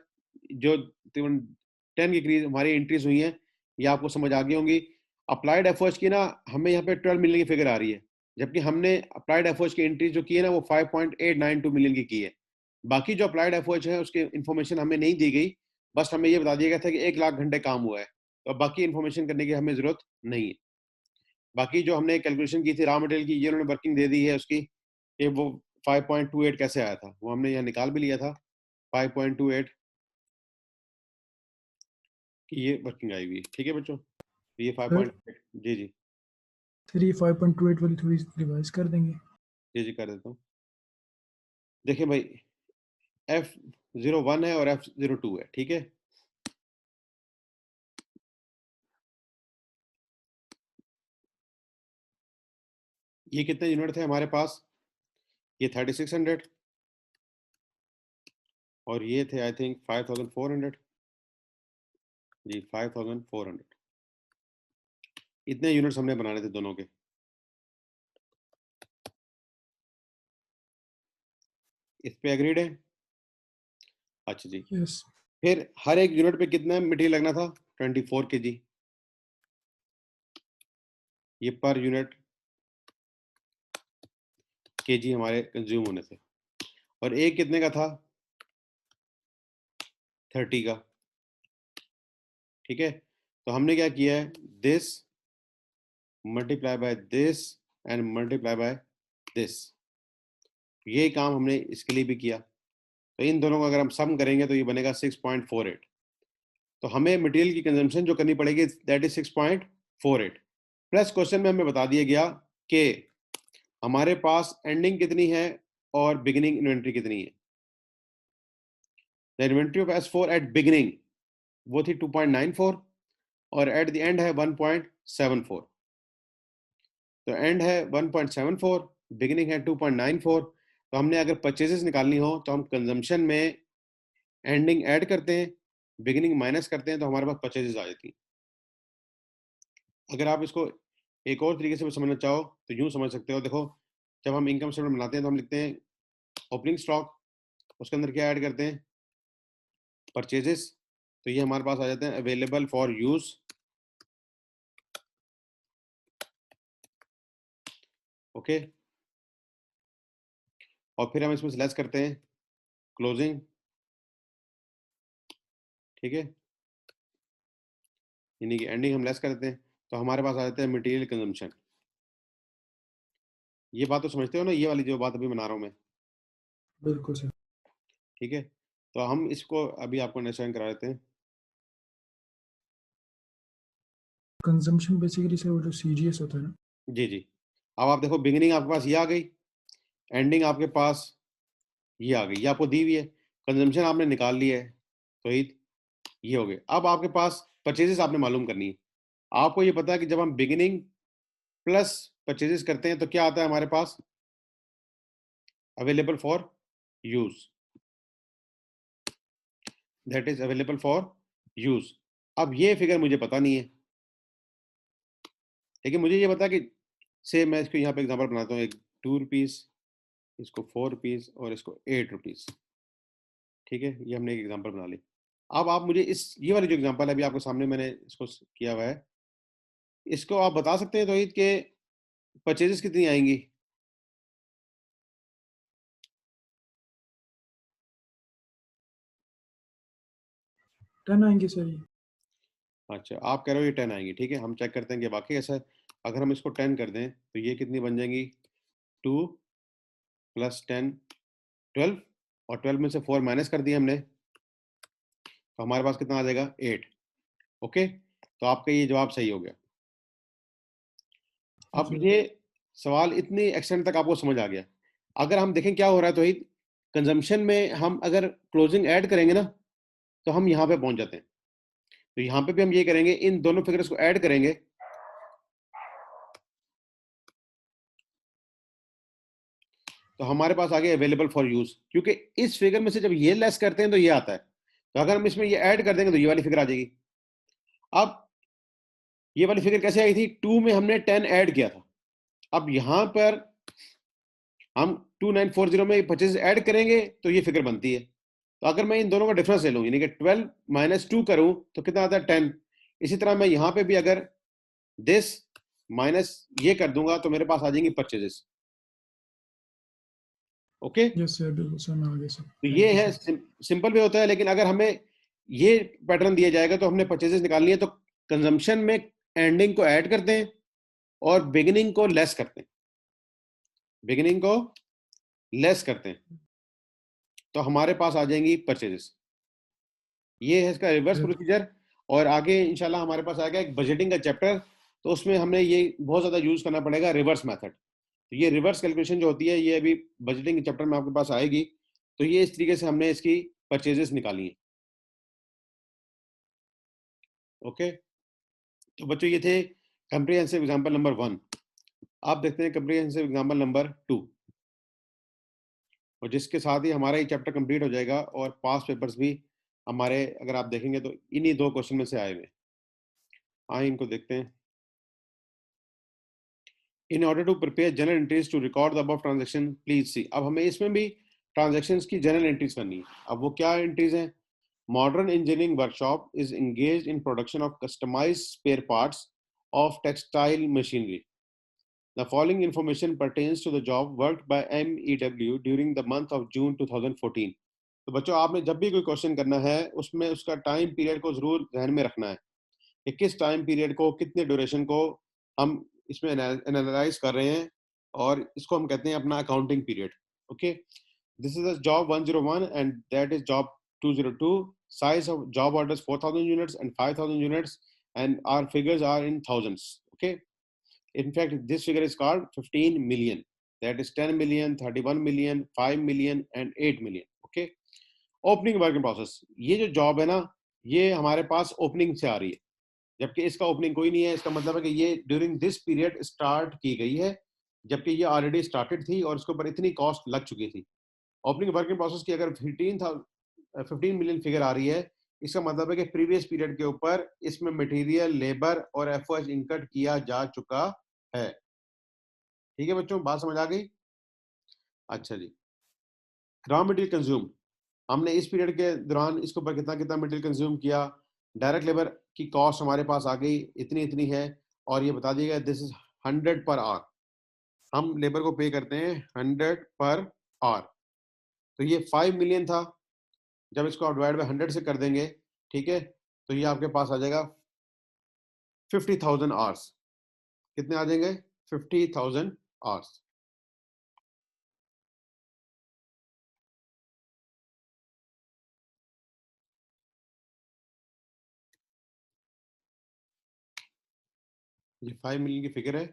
जो 10 के करीब हमारी एंट्रीज हुई हैं, ये आपको समझ आ गई होंगी। अप्लाइड एफर्ट्स की ना हमें यहाँ पे 12 मिलियन की फिगर आ रही है, जबकि हमने अप्लाइड एफर्ट्स की एंट्रीज जो की है ना वो 5.892 मिलियन की है। बाकी जो अप्लाइड एफर्ट्स है उसकी इन्फॉर्मेशन हमें नहीं दी गई, बस हमें ये बता दिया गया था कि 1 लाख घंटे काम हुआ है, तो बाकी इन्फॉर्मेशन करने की हमें जरूरत नहीं है। बाकी जो हमने कैलकुलेशन की थी रॉ मटेरियल की, ये उन्होंने वर्किंग दे दी है उसकी, कि वो 5.28 कैसे आया था वो हमने यहाँ निकाल भी लिया था। 5.28 की ये वर्किंग आई हुई है। ठीक है बच्चों, तो ये 5.8 जी जी फिर ये 5.28 वाली थोड़ी रिवाइज कर देंगे। जी जी कर देता हूँ। देखिए भाई, F01 है और F02 है, ठीक है। ये कितने यूनिट थे हमारे पास? ये 3600 और ये थे आई थिंक 5400। जी 5400, इतने यूनिट्स हमने बनाने थे दोनों के। इस पे एग्रीड है? अच्छा जी। यस। फिर हर एक यूनिट पे कितना मटेरियल लगना था? 24 kg। ये पर यूनिट kg हमारे कंज्यूम होने थे, और एक कितने का था? 30 का। ठीक है, तो हमने क्या किया है, this multiply by this and multiply by this, ये काम हमने इसके लिए भी किया। तो इन दोनों को अगर हम सम करेंगे तो ये बनेगा 6.48। तो हमें मटेरियल की कंजम्पशन जो करनी पड़ेगी दैट इज 6.48, प्लस क्वेश्चन में हमें बता दिया गया कि हमारे पास एंडिंग कितनी है और बिगिनिंग इन्वेंट्री कितनी है। The inventory of S4 at beginning वो थी 2.94 और एट द एंड है 1.74। तो एंड है 1.74, बिगिनिंग है 2.94। तो हमने अगर परचेजेस निकालनी हो तो हम कंजम्पशन में एंडिंग ऐड करते हैं, बिगिनिंग माइनस करते हैं, तो हमारे पास परचेजेस आ जाती हैं। अगर आप इसको एक और तरीके से समझना चाहो तो यूं समझ सकते हो। देखो, जब हम इनकम स्टेटमेंट बनाते हैं तो हम लिखते हैं ओपनिंग स्टॉक, उसके अंदर क्या ऐड करते हैं? परचेजेस। तो ये हमारे पास आ जाते हैं अवेलेबल फॉर यूज। ओके, और फिर हम इसमें लेस करते हैं क्लोजिंग। ठीक है, यानी कि एंडिंग हम लेस करते हैं, तो हमारे पास आ जाते हैं मटेरियल कंजम्पशन। ये बात तो समझते हो ना, ये वाली जो बात अभी बना रहा हूँ मैं? बिल्कुल सर। ठीक है, तो हम इसको अभी आपको अंडरस्टैंड करा देते हैं। कंजम्पशन बेसिकली सर वो जो CGS होता है ना। जी जी, अब आप देखो, बिगिनिंग आपके पास ये आ गई, एंडिंग आपके पास ये आ गई, ये आपको दी हुई है, कंजम्पशन आपने निकाल लिया है, तो ये हो गए। अब आपके पास परचेजेस आपने मालूम करनी है। आपको ये पता है कि जब हम बिगिनिंग प्लस परचेजेस करते हैं तो क्या आता है हमारे पास? Available for use, that is available for use. अब ये फिगर मुझे पता नहीं है, लेकिन मुझे ये पता कि से मैं इसको यहाँ पे एग्जांपल बनाता हूँ, एक 2 रुपीज, इसको 4 रुपीज और इसको 8 रुपीज। ठीक है, ये हमने एक एग्जांपल बना ली। अब आप मुझे इस ये वाली जो एग्जांपल है अभी आपके सामने मैंने इसको किया हुआ है, इसको आप बता सकते हैं तौहीद के परचेजेस कितनी आएंगी? टन आएंगे सर ये। अच्छा, आप कह रहे हो ये 10 आएंगी। ठीक है, हम चेक करते हैं कि वाकई ऐसा है। अगर हम इसको 10 कर दें तो ये कितनी बन जाएंगी? 2 + 10 12, और 12 में से 4 माइनस कर दिया हमने, तो हमारे पास कितना आ जाएगा? 8। ओके, तो आपका ये जवाब सही हो गया। अब ये सवाल इतनी एक्सटेंट तक आपको समझ आ गया। अगर हम देखें क्या हो रहा है, तो कंजम्पशन में हम अगर क्लोजिंग ऐड करेंगे ना, तो हम यहाँ पे पहुंच जाते हैं। तो यहाँ पे भी हम ये करेंगे, इन दोनों फिगर्स को ऐड करेंगे, तो हमारे पास आ गया अवेलेबल फॉर यूज, क्योंकि इस फिगर में से जब ये लेस करते हैं तो ये आता है। तो अगर हम इसमें ये ऐड कर देंगे तो ये वाली फिगर आ जाएगी। अब ये वाली फिगर कैसे आई थी? 2 में हमने 10 ऐड किया था। अब यहां पर हम 2940 में 25 ऐड करेंगे तो ये फिगर बनती है। तो अगर मैं इन दोनों का डिफरेंस ले लूं, यानी कि 12 माइनस 2 करूं तो कितना आता है? 10। इसी तरह मैं यहां पे भी अगर दिस माइनस ये कर दूंगा तो मेरे पास आ जाएंगी परचेजेस। ओके, यस सर, बिल्कुल सर, मैं आगे सर। तो ये है सिंपल भी होता है, लेकिन अगर हमें ये पैटर्न दिया जाएगा तो हमने परचेजेस निकालनी है, तो कंजम्पशन में एंडिंग को ऐड करते हैं और बिगिनिंग को लेस करते हैं, बिगिनिंग को लेस करते हैं, तो हमारे पास आ जाएंगी परचेजेस। ये है इसका रिवर्स प्रोसीजर। और आगे इंशाल्लाह हमारे पास आएगा एक बजटिंग का चैप्टर, तो उसमें हमें ये बहुत ज्यादा यूज करना पड़ेगा रिवर्स मेथड। तो ये रिवर्स कैलकुलेशन जो होती है ये अभी बजटिंग चैप्टर में आपके पास आएगी। तो ये इस तरीके से हमने इसकी परचेजेस निकाली है। ओके, तो बच्चों ये थे कंप्रिहेंसिव एग्जांपल नंबर 1। आप देखते हैं कंप्रिहेंसिव एग्जांपल नंबर 2, और जिसके साथ ही हमारा ये चैप्टर कंप्लीट हो जाएगा। और पास पेपर्स भी हमारे अगर आप देखेंगे तो इन्हीं 2 क्वेश्चन में से आए हुए। आए इनको देखते हैं। In order to prepare journal entries to record the above transaction please see. अब हमें इसमें भी ट्रांजैक्शंस की जनरल एंट्रीज करनी है। अब वो क्या एंट्रीज हैं? Modern engineering workshop is engaged in production of customised spare parts of textile machinery. The following information pertains to the job worked by MEW during the month of June 2014. तो बच्चों आपने जब भी कोई क्वेश्चन करना है उसमें उसका टाइम पीरियड को जरूर ध्यान में रखना है कि किस टाइम पीरियड को, कितने ड्यूरेशन को हम इसमें एनालाइज कर रहे हैं, और इसको हम कहते हैं अपना accounting period. Okay, this is job 101 and that is job 202. Size of job orders 4,000 units and 5,000 units, and our figures are in thousands. Okay. In fact, this figure is called 15 million. That is 10 million, 31 million, 5 million and 8 million. Okay. Opening work in process. ये जो job है ना, ये हमारे पास opening से आ रही है, जबकि इसका ओपनिंग कोई नहीं है। इसका मतलब है कि ये ड्यूरिंग दिस पीरियड स्टार्ट की गई है, जबकि ये ऑलरेडी स्टार्टेड थी और इसके ऊपर इतनी कॉस्ट लग चुकी थी। ओपनिंग वर्क इन प्रोसेस की अगर 15 मिलियन फिगर आ रही है, इसका मतलब है कि प्रीवियस पीरियड के ऊपर इसमें मटेरियल, लेबर और एफओएस इनकट किया जा चुका है। ठीक है बच्चों, बात समझ आ गई? अच्छा जी, रॉ मटेरियल कंज्यूम, हमने इस पीरियड के दौरान इसके ऊपर कितना कितना मटेरियल कंज्यूम किया। डायरेक्ट लेबर की कॉस्ट हमारे पास आ गई, इतनी इतनी है, और ये बता दिया गया दिस इज 100 पर आवर। हम लेबर को पे करते हैं 100 पर आवर। तो ये 5 मिलियन था, जब इसको आप डिवाइड बाय 100 से कर देंगे, ठीक है, तो ये आपके पास आ जाएगा 50,000 आवर्स। कितने आ जाएंगे? 50,000 आवर्स। ये 5 मिलियन की फिगर है।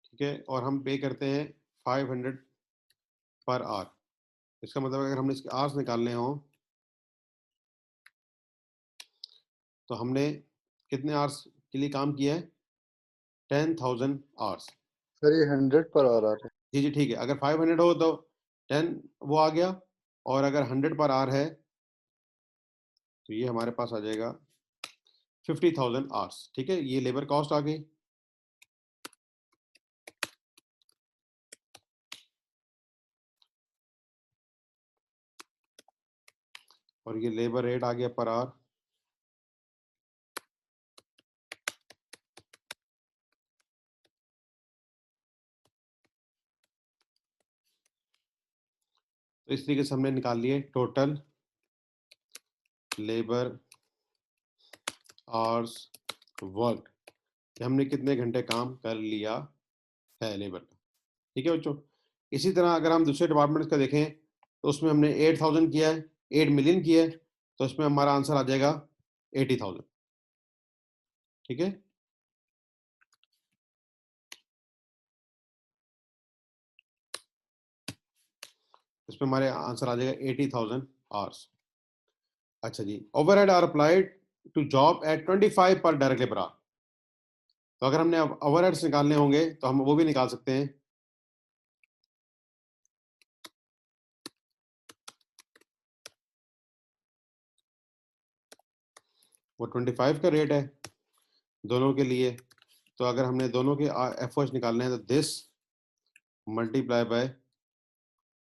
ठीक है, और हम पे करते हैं 500 पर आवर। इसका मतलब अगर हमने इसके आवर्स निकालने हो तो हमने कितने आवर्स के लिए काम किया है? 10,000 आवर्स। सर ये 100 पर आवर आ रहा है। जी जी ठीक है, अगर 500 हो तो 10 वो आ गया, और अगर 100 पर आवर है तो ये हमारे पास आ जाएगा 50,000 आवर्स। ठीक है, ये लेबर कॉस्ट आ गई। और ये लेबर रेट आ गया पर आवर। तो इस तरीके से हमने निकाल लिए टोटल लेबर आवर्स वर्क, हमने कितने घंटे काम कर लिया है लेबर का। ठीक है बच्चों, इसी तरह अगर हम दूसरे डिपार्टमेंट्स का देखें तो उसमें हमने 8,000 किया है, 8 मिलियन किया है, तो इसमें हमारा आंसर आ जाएगा 80,000। ठीक है, इसमें हमारे आंसर आ जाएगा 80,000 आवर्स। अच्छा जी, overhead are applied to job at 25 per direct labour our. तो अगर हमने अब ओवरहेड्स निकालने होंगे तो हम वो भी निकाल सकते हैं। वो 25 का रेट है दोनों के लिए। तो अगर हमने दोनों के एफर्ट्स निकालने हैं तो दिस मल्टीप्लाई बाय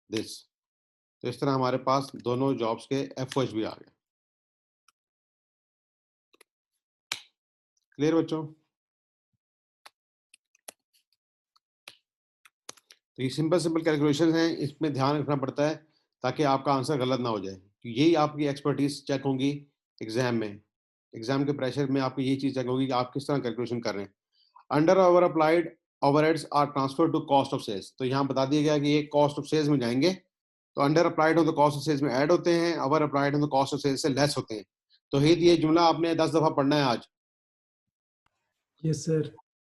दिस, तो इस तरह हमारे पास दोनों जॉब्स के एफर्ट्स भी आ गए। क्लियर बच्चों? तो ये सिंपल सिंपल कैलकुलेशन हैं, इसमें ध्यान रखना पड़ता है ताकि आपका आंसर गलत ना हो जाए। तो यही आपकी एक्सपर्टीज चेक होंगी एग्जाम में। एग्जाम के प्रेशर में आपकी यही चीज चेक होगी कि आप किस तरह कैलकुलेशन कर रहे हैं। Under over applied overheads are transfer to cost of sales. तो यहाँ बता दिया गया कि ये कॉस्ट ऑफ सेल्स में जाएंगे। तो अंडर अप्लाइड हो तो कॉस्ट ऑफ सेल्स में ऐड होते हैं, ओवर अप्लाइड हो तो कॉस्ट ऑफ सेल्स से लेस होते हैं। तो ये जुमला आपने 10 दफा पढ़ना है आज। Yes sir.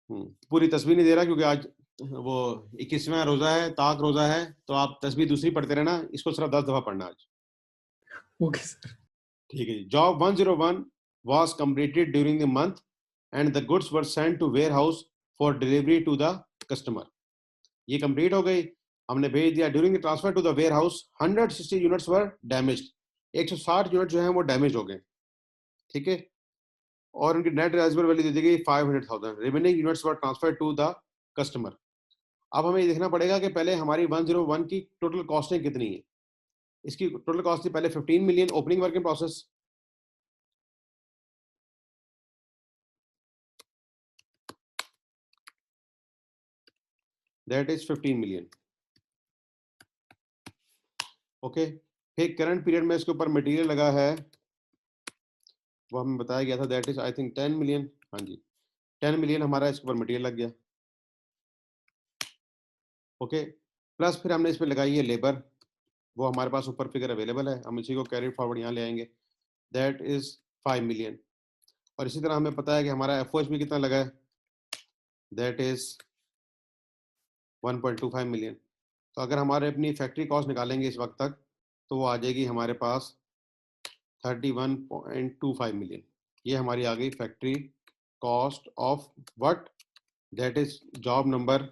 पूरी तस्वीर नहीं दे रहा क्योंकि आज वो 21वां रोजा है, ताक रोजा है, तो आप तस्वीर दूसरी पढ़ते रहना, इसको सिर्फ 10 दफा पढ़ना आज। Okay sir. ठीक है जी। Job 101 was completed during the month and the goods were sent to warehouse for delivery to the customer। ये कंप्लीट हो गई, हमने भेज दिया। During the transfer to the warehouse 160 units were damaged. 160 unit जो है वो डैमेज हो गए। ठीक है, और उनकी नेट रियलाइजेबल वैल्यू दे दी गई 500,000। Remaining units were transfer to the customer. अब हमें ये देखना पड़ेगा कि पहले हमारी 101 की टोटल कॉस्टिंग कितनी है। इसकी टोटल कॉस्ट थी पहले 15 million opening work in process, that is 15 million. Okay, फिर करंट पीरियड में इसके ऊपर मटेरियल लगा है, वो हमें बताया गया था, that is I think 10 million. हाँ जी, 10 मिलियन हमारा इसके ऊपर मटेरियल लग गया। ओके, प्लस फिर हमने इसमें लगाई है लेबर, वो हमारे पास ऊपर फिगर अवेलेबल है, हम इसी को कैरी फॉरवर्ड यहाँ ले आएंगे, दैट इज 5 मिलियन। और इसी तरह हमें पता है कि हमारा एफओएच भी कितना लगा है, दैट इज 1.25 मिलियन। तो अगर हमारे अपनी फैक्ट्री कॉस्ट निकालेंगे इस वक्त तक तो वो आ जाएगी हमारे पास 31.25 मिलियन। ये हमारी आ गई factory cost of what, that is job number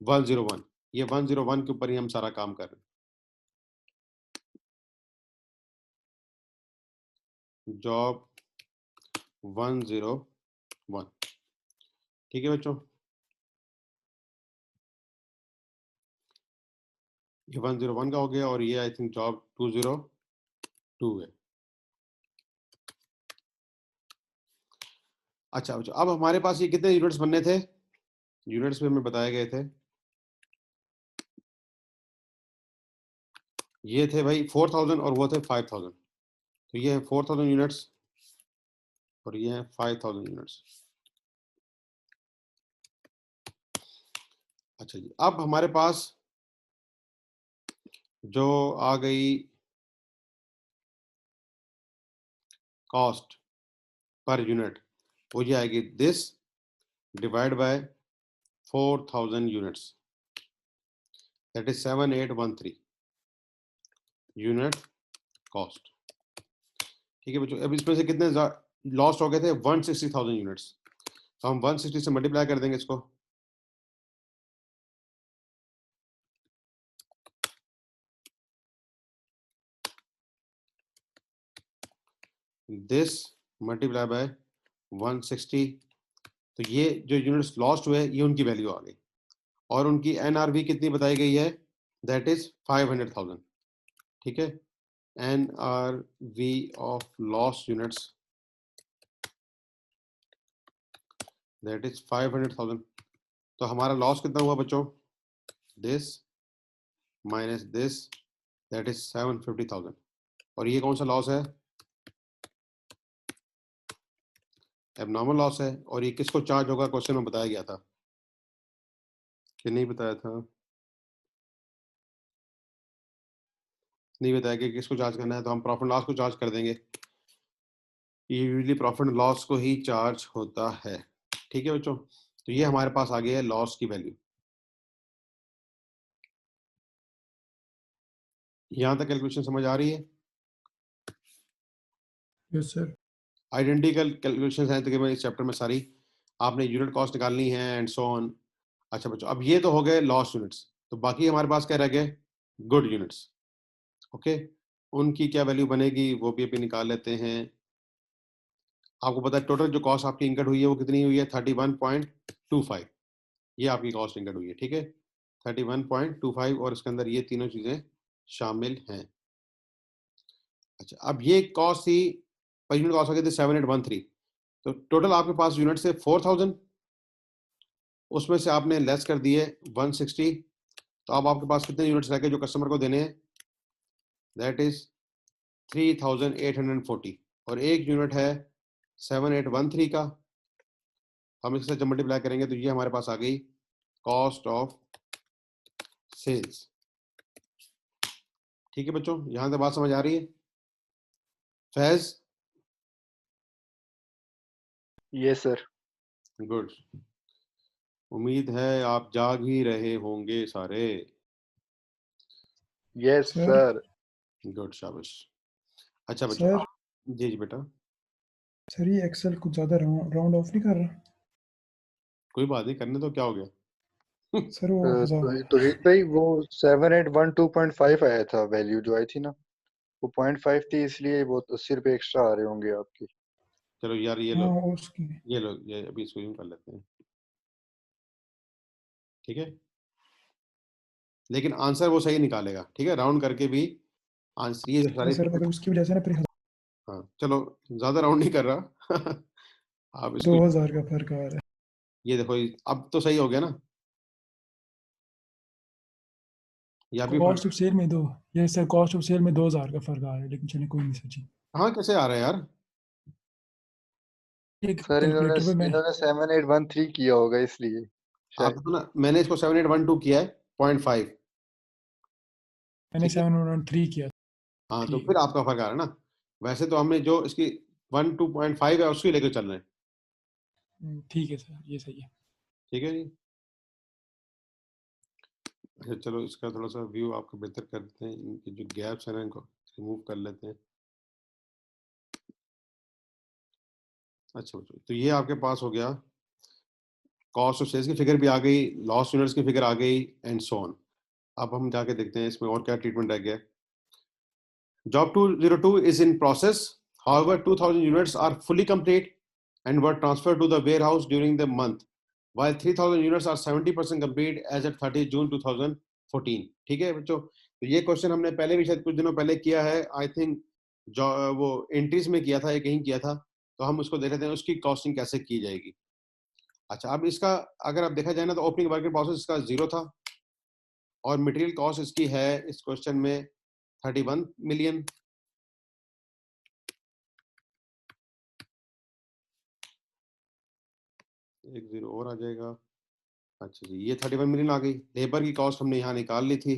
101। ये 101 के ऊपर ही हम सारा काम कर रहे हैं, जॉब 101। ठीक है बच्चों, ये 101 का हो गया और ये आई थिंक जॉब 202 है। अच्छा बच्चों, अब हमारे पास ये कितने यूनिट्स बनने थे, यूनिट्स में हमें बताए गए थे, ये थे भाई 4000 और वो थे 5000। तो ये है 4000 यूनिट्स और ये है 5000 यूनिट्स। अच्छा जी, अब हमारे पास जो आ गई कॉस्ट पर यूनिट, वो ये आएगी this divide by 4000 units, that is 7813 unit cost. ठीक है बच्चों, अब इसमें से कितने लॉस्ट हो गए थे, 160,000 यूनिट्स। तो हम 160 से मल्टीप्लाई कर देंगे इसको, दिस मल्टीप्लाई बाय 160। तो ये जो यूनिट्स लॉस्ट हुए ये उनकी वैल्यू आ गई और उनकी एनआरवी कितनी बताई गई है, दैट इज 500,000। ठीक है, NRV of lost units that is 500,000। तो हमारा लॉस कितना हुआ बच्चों, this minus this, that is 750,000। और ये कौन सा लॉस है, एबनॉर्मल लॉस है। और ये किसको चार्ज होगा, क्वेश्चन में बताया गया था कि नहीं बताया था, नहीं बताया कि किसको चार्ज करना है, तो हम प्रॉफिट लॉस को चार्ज कर देंगे। ये यूजली प्रॉफिट एंड लॉस को ही चार्ज होता है। ठीक है बच्चों, तो ये हमारे पास आ गया है लॉस की वैल्यू। यहां तक कैलकुलेशन समझ आ रही है? Yes sir. आइडेंटिकल कैलकुलेशंस हैं तकरीबन इस चैप्टर में सारी, आपने यूनिट कॉस्ट निकालनी है एंड सो ऑन। अच्छा बच्चों, अब ये तो हो गए लॉस यूनिट्स, तो बाकी हमारे पास क्या रह गए? Good units. ओके, उनकी क्या वैल्यू बनेगी वो भी अभी निकाल लेते हैं। आपको पता है टोटल जो कॉस्ट आपकी इनकट हुई है वो कितनी हुई है? 31.25। ये आपकी कॉस्ट इनकट हुई है। ठीक है, 31.25, और इसके अंदर ये तीनों चीजें शामिल हैं। अच्छा, अब ये कॉस्ट थी, पर यूनिट कॉस्ट हो गई थी 7813। तो टोटल आपके पास यूनिट से 4000, उसमें से आपने लेस कर दिए 160, तो अब आपके पास कितने यूनिट्स रह गए जो कस्टमर को देने हैं? दैट इज 3840, और एक यूनिट है 7813 का। हम इससे जब मल्टीप्लाई करेंगे तो ये हमारे पास आ गई कॉस्ट ऑफ सेल्स। ठीक है बच्चों, यहां तक बात समझ आ रही है? फैज? Yes sir. गुड, उम्मीद है आप जाग ही रहे होंगे सारे। Yes sir sir. गुड, शाबाश। अच्छा बच्चों, सर जी जी बेटा, सर ये एक्सेल कुछ ज़्यादा राउंड ऑफ नहीं कर रहा? कोई बात नहीं, करने तो क्या हो गया। सर वो तोहीद भाई वो 7812.5 आया था, वैल्यू जो आई थी ना वो 0.5 थी, इसलिए वो 80 रुपए एक्स्ट्रा आ रहे होंगे आपकी। चलो यार, ये लो, हाँ उसकी। ये लो, ये अभी इसको यूं कर लेते हैं। ठीक है, लेकिन आंसर वो सही निकालेगा। ठीक है, राउंड करके भी आंसर ये ठीक है सारे। सर, मतलब उसकी वजह से ना फिर हाँ चलो, ज्यादा राउंड नहीं कर रहा। आप इसको, 2000 का फर्क आ रहा है। ये देखो, अब तो सही हो गया ना? या भी कॉस्ट ऑफ फर्क? सेल में दो, ये सर कॉस्ट ऑफ सेल में 2000 का फर्क आ रहा है, लेकिन चलिए कोई नहीं सर जी। हाँ, कैसे आ रहा है यार? एक सर इन्होंने कैलकुलेटर पे मैं इन्होंने 7813 किया होगा इसलिए आप शायद। देखो ना, मैंने इसको 7812 किया है 0.5। मैंने ठीक है, 713 किया। हाँ तो ठीक फिर है। आपका फर्क आ रहा है ना। वैसे तो हमने जो इसकी 12.5 है उसको लेकर चल रहे हैं। ठीक है सर, ये सही है। ठीक है जी। अच्छा चलो, इसका थोड़ा सा व्यू आपको बेहतर कर देते हैं, इनके जो गैप्स हैं ना इनको रिमूव कर लेते हैं। अच्छा बच्चों, तो ये आपके पास हो गया, कॉस्ट ऑफ सेल्स की फिगर भी आ गई, लॉस यूनिट्स की फिगर आ गई, एंड सो ऑन। अब हम जाके देखते हैं इसमें और क्या ट्रीटमेंट रह गया। Job 202 is in process, however 2000 units are fully complete and were transferred to the warehouse during the month, while 3000 units are 70% complete as at 30 June 2014। ठीक है बच्चों, तो ये क्वेश्चन हमने पहले भी शायद कुछ दिनों पहले किया है, आई थिंक जो वो एंट्रीज में किया था या कहीं किया था, तो हम उसको देख लेते हैं उसकी कॉस्टिंग कैसे की जाएगी। अच्छा, अब इसका अगर आप देखा जाए ना, तो ओपनिंग वर्क इन प्रोसेस इसका 0 था, और मटेरियल कॉस्ट इसकी है इस क्वेश्चन में 31 मिलियन। एक जीरो और आ जाएगा। अच्छा जी, ये 31 मिलियन आ गई। लेबर की कॉस्ट हमने यहाँ निकाल ली थी,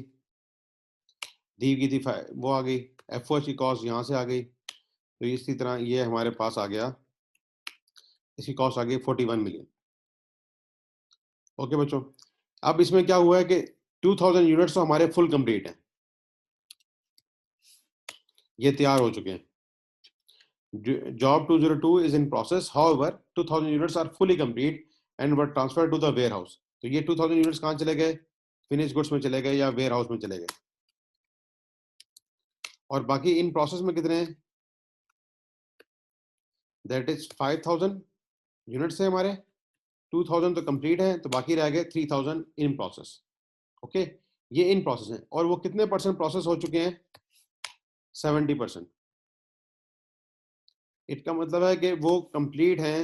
दी की थी, वो आ गई। एफओएच की कॉस्ट यहाँ से आ गई, तो इसी तरह ये हमारे पास आ गया, इसकी कॉस्ट आ गई 41 मिलियन। ओके बच्चों, अब इसमें क्या हुआ है कि 2000 यूनिट्स तो हमारे फुल कंप्लीट हैं, ये तैयार हो चुके हैं। Job 202 is in process, however 2000 units are fully complete and were transferred to the warehouse। तो ये 2000 यूनिट्स कहाँ चले गए? फिनिश गुड्स में चले गए या वेयर हाउस में चले गए। और बाकी इन प्रोसेस में कितने हैं? दैट इज 5000 यूनिट्स है हमारे, 2000 तो कंप्लीट है, तो बाकी रह गए 3000 इन प्रोसेस। ओके, ये इन प्रोसेस है, और वो कितने परसेंट प्रोसेस हो चुके हैं? 70%। इसका मतलब है कि वो कंप्लीट हैं,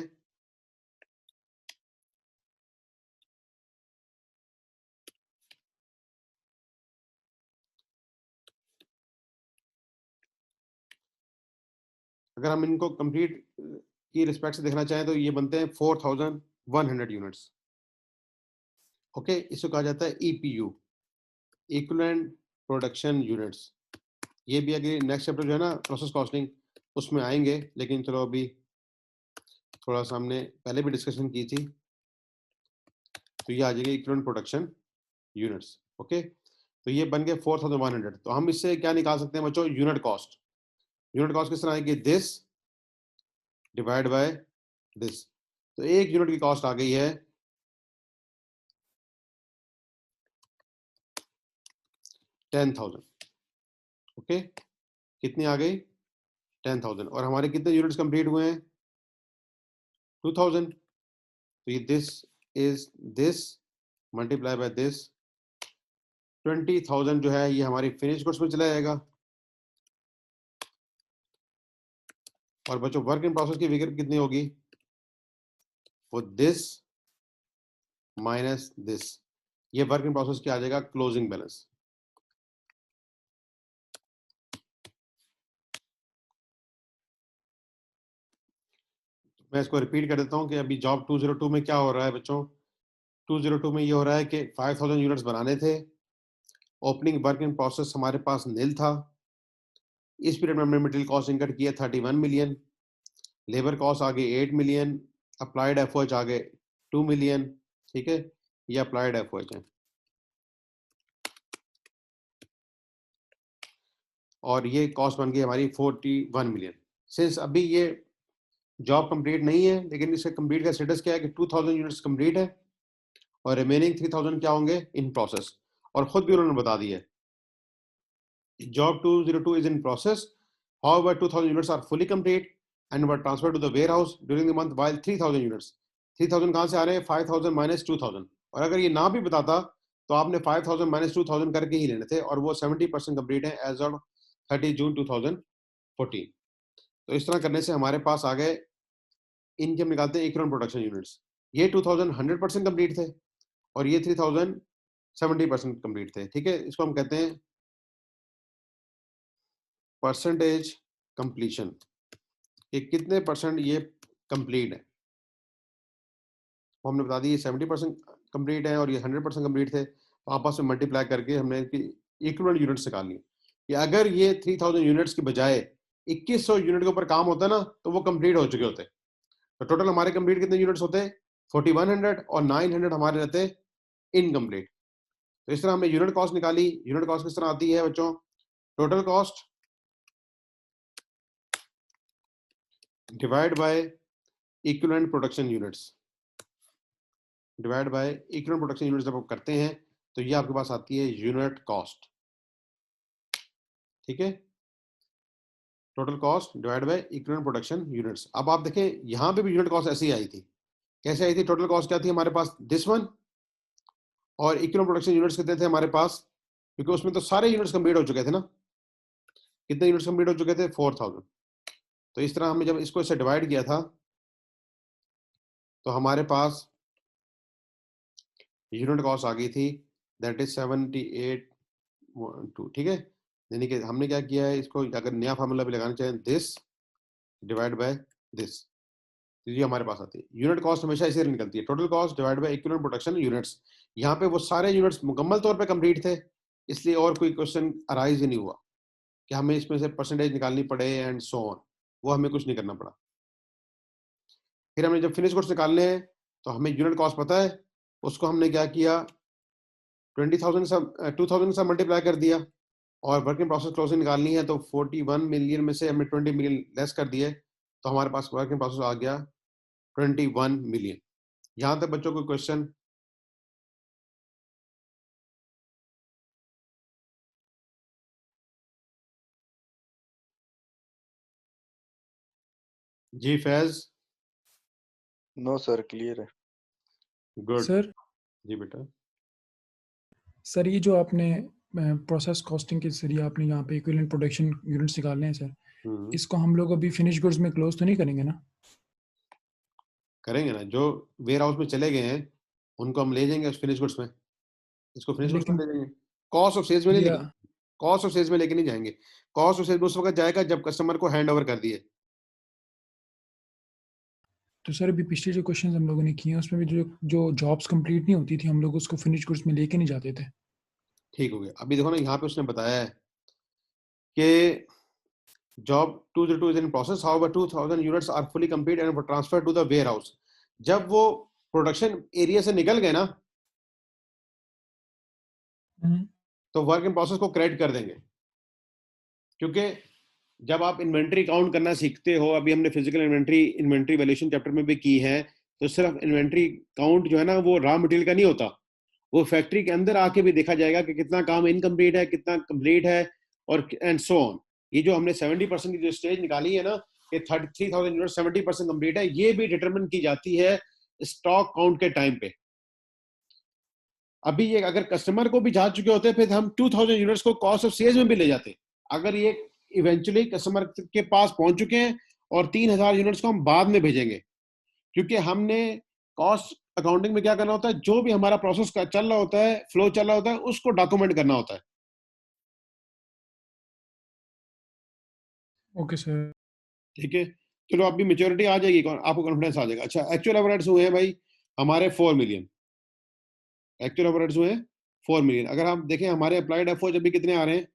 अगर हम इनको कंप्लीट की रिस्पेक्ट से देखना चाहें तो ये बनते हैं 4100 यूनिट्स। ओके, इसको कहा जाता है ईपीयू, इक्विवेलेंट प्रोडक्शन यूनिट्स। ये भी अगर नेक्स्ट चैप्टर जो है ना प्रोसेस कॉस्टिंग, उसमें आएंगे, लेकिन चलो अभी थोड़ा सा हमने पहले भी डिस्कशन की थी, तो ये आ जाएगी इक्विवेलेंट प्रोडक्शन यूनिट्स। ओके, तो ये बन गए 4100। तो हम इससे क्या निकाल सकते हैं बच्चों? Unit cost. यूनिट कॉस्ट किस तरह आएगी? This divide by this. तो एक यूनिट की कॉस्ट आ गई है 10,000। ओके, कितनी आ गई? 10,000। और हमारे कितने यूनिट्स कंप्लीट हुए हैं? 2000। तो ये this is this multiply by this, 20,000 जो है ये हमारी फिनिश गुड्स में चला जाएगा। और बच्चों वर्क इन प्रोसेस की फिगर कितनी होगी? वो दिस माइनस दिस, ये वर्क इन प्रोसेस क्या आ जाएगा? Closing balance. मैं इसको रिपीट कर देता हूं कि अभी जॉब 202 में क्या हो रहा है बच्चों? 202 में ये हो रहा है कि 5000 यूनिट्स बनाने थे, ओपनिंग वर्क इन प्रोसेस हमारे पास नील था। इस पीरियड में हमने मटेरियल कॉस्ट इनकट किया 31 मिलियन, लेबर कॉस्ट आ गई 8 मिलियन, अप्लाइड एफओएच आ गए 2 मिलियन। ठीक है, ये अप्लाइड एफओएच है। और ये कॉस्ट बन गई हमारी 41 मिलियन। सिंस अभी ये जॉब कंप्लीट नहीं है, लेकिन इसका कंप्लीट का स्टेटस क्या है कि 2000 यूनिट्स कंप्लीट है और रिमेनिंग 3000 क्या होंगे? In process. और खुद भी उन्होंने बता दिया job 202 is in process, however 2000 units are fully complete and were transferred to the warehouse during the month, while 3000 units, 3000 कहां से आ रहे हैं? 5000 minus 2000। और अगर ये ना भी बताता तो आपने 5000 minus 2000 करके ही लेने थे, और वो 70% कंप्लीट है एज ऑफ 30 जून 2014। तो इस तरह करने से हमारे पास आ गए, इनके हम निकालते हैं इक्विवेलेंट प्रोडक्शन यूनिट्स। ये 2000 100% कंप्लीट थे और ये 3000 70% कंप्लीट थे। ठीक है, इसको हम कहते हैं परसेंटेज कंप्लीशन, कि कितने परसेंट ये कंप्लीट है। हमने बता दी 70% कंप्लीट है और ये 100% कंप्लीट थे, तो आपस में मल्टीप्लाई करके हमने इनकी इक्विवेलेंट यूनिट्स निकाल लिए कि अगर ये 3000 यूनिट्स की बजाय 2100 यूनिट के ऊपर काम होता ना तो वो कंप्लीट हो चुके होते। तो टोटल हमारे कंप्लीट कितने यूनिट्स होते? 4100, और 900 हमारे रहते इनकम्प्लीट। तो इस तरह हमने यूनिट कॉस्ट निकाली। यूनिट कॉस्ट किस तरह आती है बच्चों? Total cost divide by equivalent production units, divide by equivalent production units जब आप करते हैं तो ये आपके पास आती है यूनिट कॉस्ट। ठीक है, total cost divide by equivalent production units. अब आप देखें यहां पे भी यूनिट कॉस्ट ऐसी आई थी। कैसे आई थी? टोटल कॉस्ट क्या थी हमारे पास? This one. और इक्विवेलेंट प्रोडक्शन यूनिट्स कितने थे हमारे पास? क्योंकि उसमें तो सारे यूनिट्स कंप्लीट हो चुके थे ना। कितने यूनिट्स कंप्लीट हो चुके थे? 4000। तो इस तरह हमने जब इसको इससे डिवाइड किया था तो हमारे पास यूनिट कॉस्ट आ गई थी, दैट इज 7812। ठीक है, यानी कि हमने क्या किया है, इसको अगर नया फार्मूला भी लगाना चाहें, दिस डिवाइड बाय दिस, ये हमारे पास आती है। यूनिट कॉस्ट हमेशा इसी तरह निकलती है, total cost divide by equivalent production units. यहाँ पे वो सारे यूनिट्स मुकम्मल तौर पे कंप्लीट थे, इसलिए और कोई क्वेश्चन अराइज ही नहीं हुआ कि हमें इसमें से परसेंटेज निकालनी पड़े एंड सो ऑन, वो हमें कुछ नहीं करना पड़ा। फिर हमने जब फिनिश गुड्स निकालने हैं तो हमें यूनिट कॉस्ट पता है, उसको हमने क्या किया, 20,000 से 2000 से मल्टीप्लाई कर दिया। और वर्क इन प्रोसेस क्लोजिंग निकालनी है तो 41 मिलियन में से हमने 20 मिलियन लेस कर दिए, तो हमारे पास वर्क इन प्रोसेस आ गया 21 मिलियन। यहां तक बच्चों को क्वेश्चन? जी फैज? नो सर, क्लियर है। गुड। सर जी बेटा। सर ये जो आपने प्रोसेस कॉस्टिंग के जरिए आपने यहाँ पे इक्विवेलेंट प्रोडक्शन यूनिट्स निकालने हैं सर, इसको हम लोग अभी फिनिश गुड्स में क्लोज तो नहीं करेंगे ना? करेंगे ना, जो वेयर हाउस में चले गए हैं उनको हम ले जाएंगे फिनिश गुड्स में, इसको फिनिश गुड्स में लेकिन ले जाएंगे, कॉस्ट ऑफ सेल्स में नहीं या लेके, कॉस्ट ऑफ सेल्स में लेके नहीं जाएंगे। कॉस्ट ऑफ सेल्स उस वक्त जाएगा जब कस्टमर को हैंड ओवर कर दिए। तो सर अभी पिछले जो क्वेश्चंस हम लोगों ने किए हैं उसमें भी जो जो जॉब्स कंप्लीट नहीं होती थी हम लोग उसको फिनिश गुड्स में लेके नहीं जाते थे। ठीक हो गया। अभी देखो ना यहाँ पे उसने बताया है कि job 202 is in process, however 2000 units are fully complete and were transferred to the warehouse. जब वो प्रोडक्शन एरिया से निकल गए ना तो वर्क इन प्रोसेस को क्रेडिट कर देंगे, क्योंकि जब आप इन्वेंट्री काउंट करना सीखते हो, अभी हमने फिजिकल इन्वेंट्री वैल्यूएशन चैप्टर में भी की है, तो सिर्फ इन्वेंट्री काउंट जो है ना वो रॉ मटेरियल का नहीं होता, वो फैक्ट्री के अंदर आके भी देखा जाएगा कि कितना काम इनकम्प्लीट है, कितना कंप्लीट है, और एंड सो ऑन। ये जो हमने 70% की जो स्टेज निकाली है ना कि 33,000 यूनिट 70% कंप्लीट है, ये भी डिटरमिन की जाती है स्टॉक काउंट के टाइम पे। अभी ये अगर कस्टमर को भी जा चुके होते फिर हम 2000 यूनिट्स को कॉस्ट ऑफ सेल्स में भी ले जाते। अगर ये इवेंचुअली कस्टमर के पास पहुंच चुके हैं और 3000 यूनिट्स को हम बाद में भेजेंगे, क्योंकि हमने कॉस्ट अकाउंटिंग में क्या करना होता है, जो भी हमारा प्रोसेस का चल रहा होता है, फ्लो चल रहा होता है, उसको डॉक्यूमेंट करना होता है। Okay sir. ठीक है, चलो अभी मेच्योरिटी आ जाएगी, आपको कॉन्फिडेंस आ जाएगा। अच्छा, एक्चुअल ओवरहेड्स हुए हैं भाई हमारे 4 मिलियन, एक्चुअल ओवरहेड्स हुए हैं 4 मिलियन। अगर हम देखें हमारे अप्लाइड एफओ अभी कितने आ रहे हैं,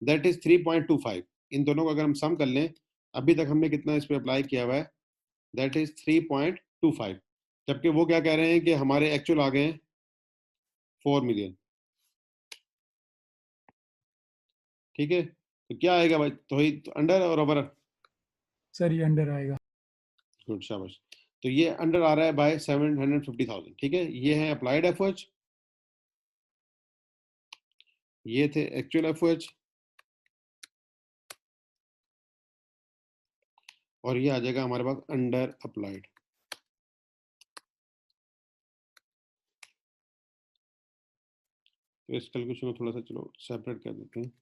दैट इज 3.25। इन दोनों को अगर हम सम कर लें, अभी तक हमने कितना इस पे अप्लाई किया हुआ है, दैट इज 3.25, जबकि वो क्या कह रहे हैं कि हमारे एक्चुअल आ गए हैं 4 मिलियन। ठीक है, तो क्या आएगा भाई, तो ही अंडर और ओवर? सर ये अंडर आएगा। गुड, शाबाश। तो ये अंडर आ रहा है बाय 750,000। ठीक है, ये है अप्लाइड एफओएच, ये थे एक्चुअल एफओएच, और ये आ जाएगा हमारे पास अंडर अप्लाइड। तो इस कैलकुलेशन को थोड़ा सा चलो सेपरेट कर देते हैं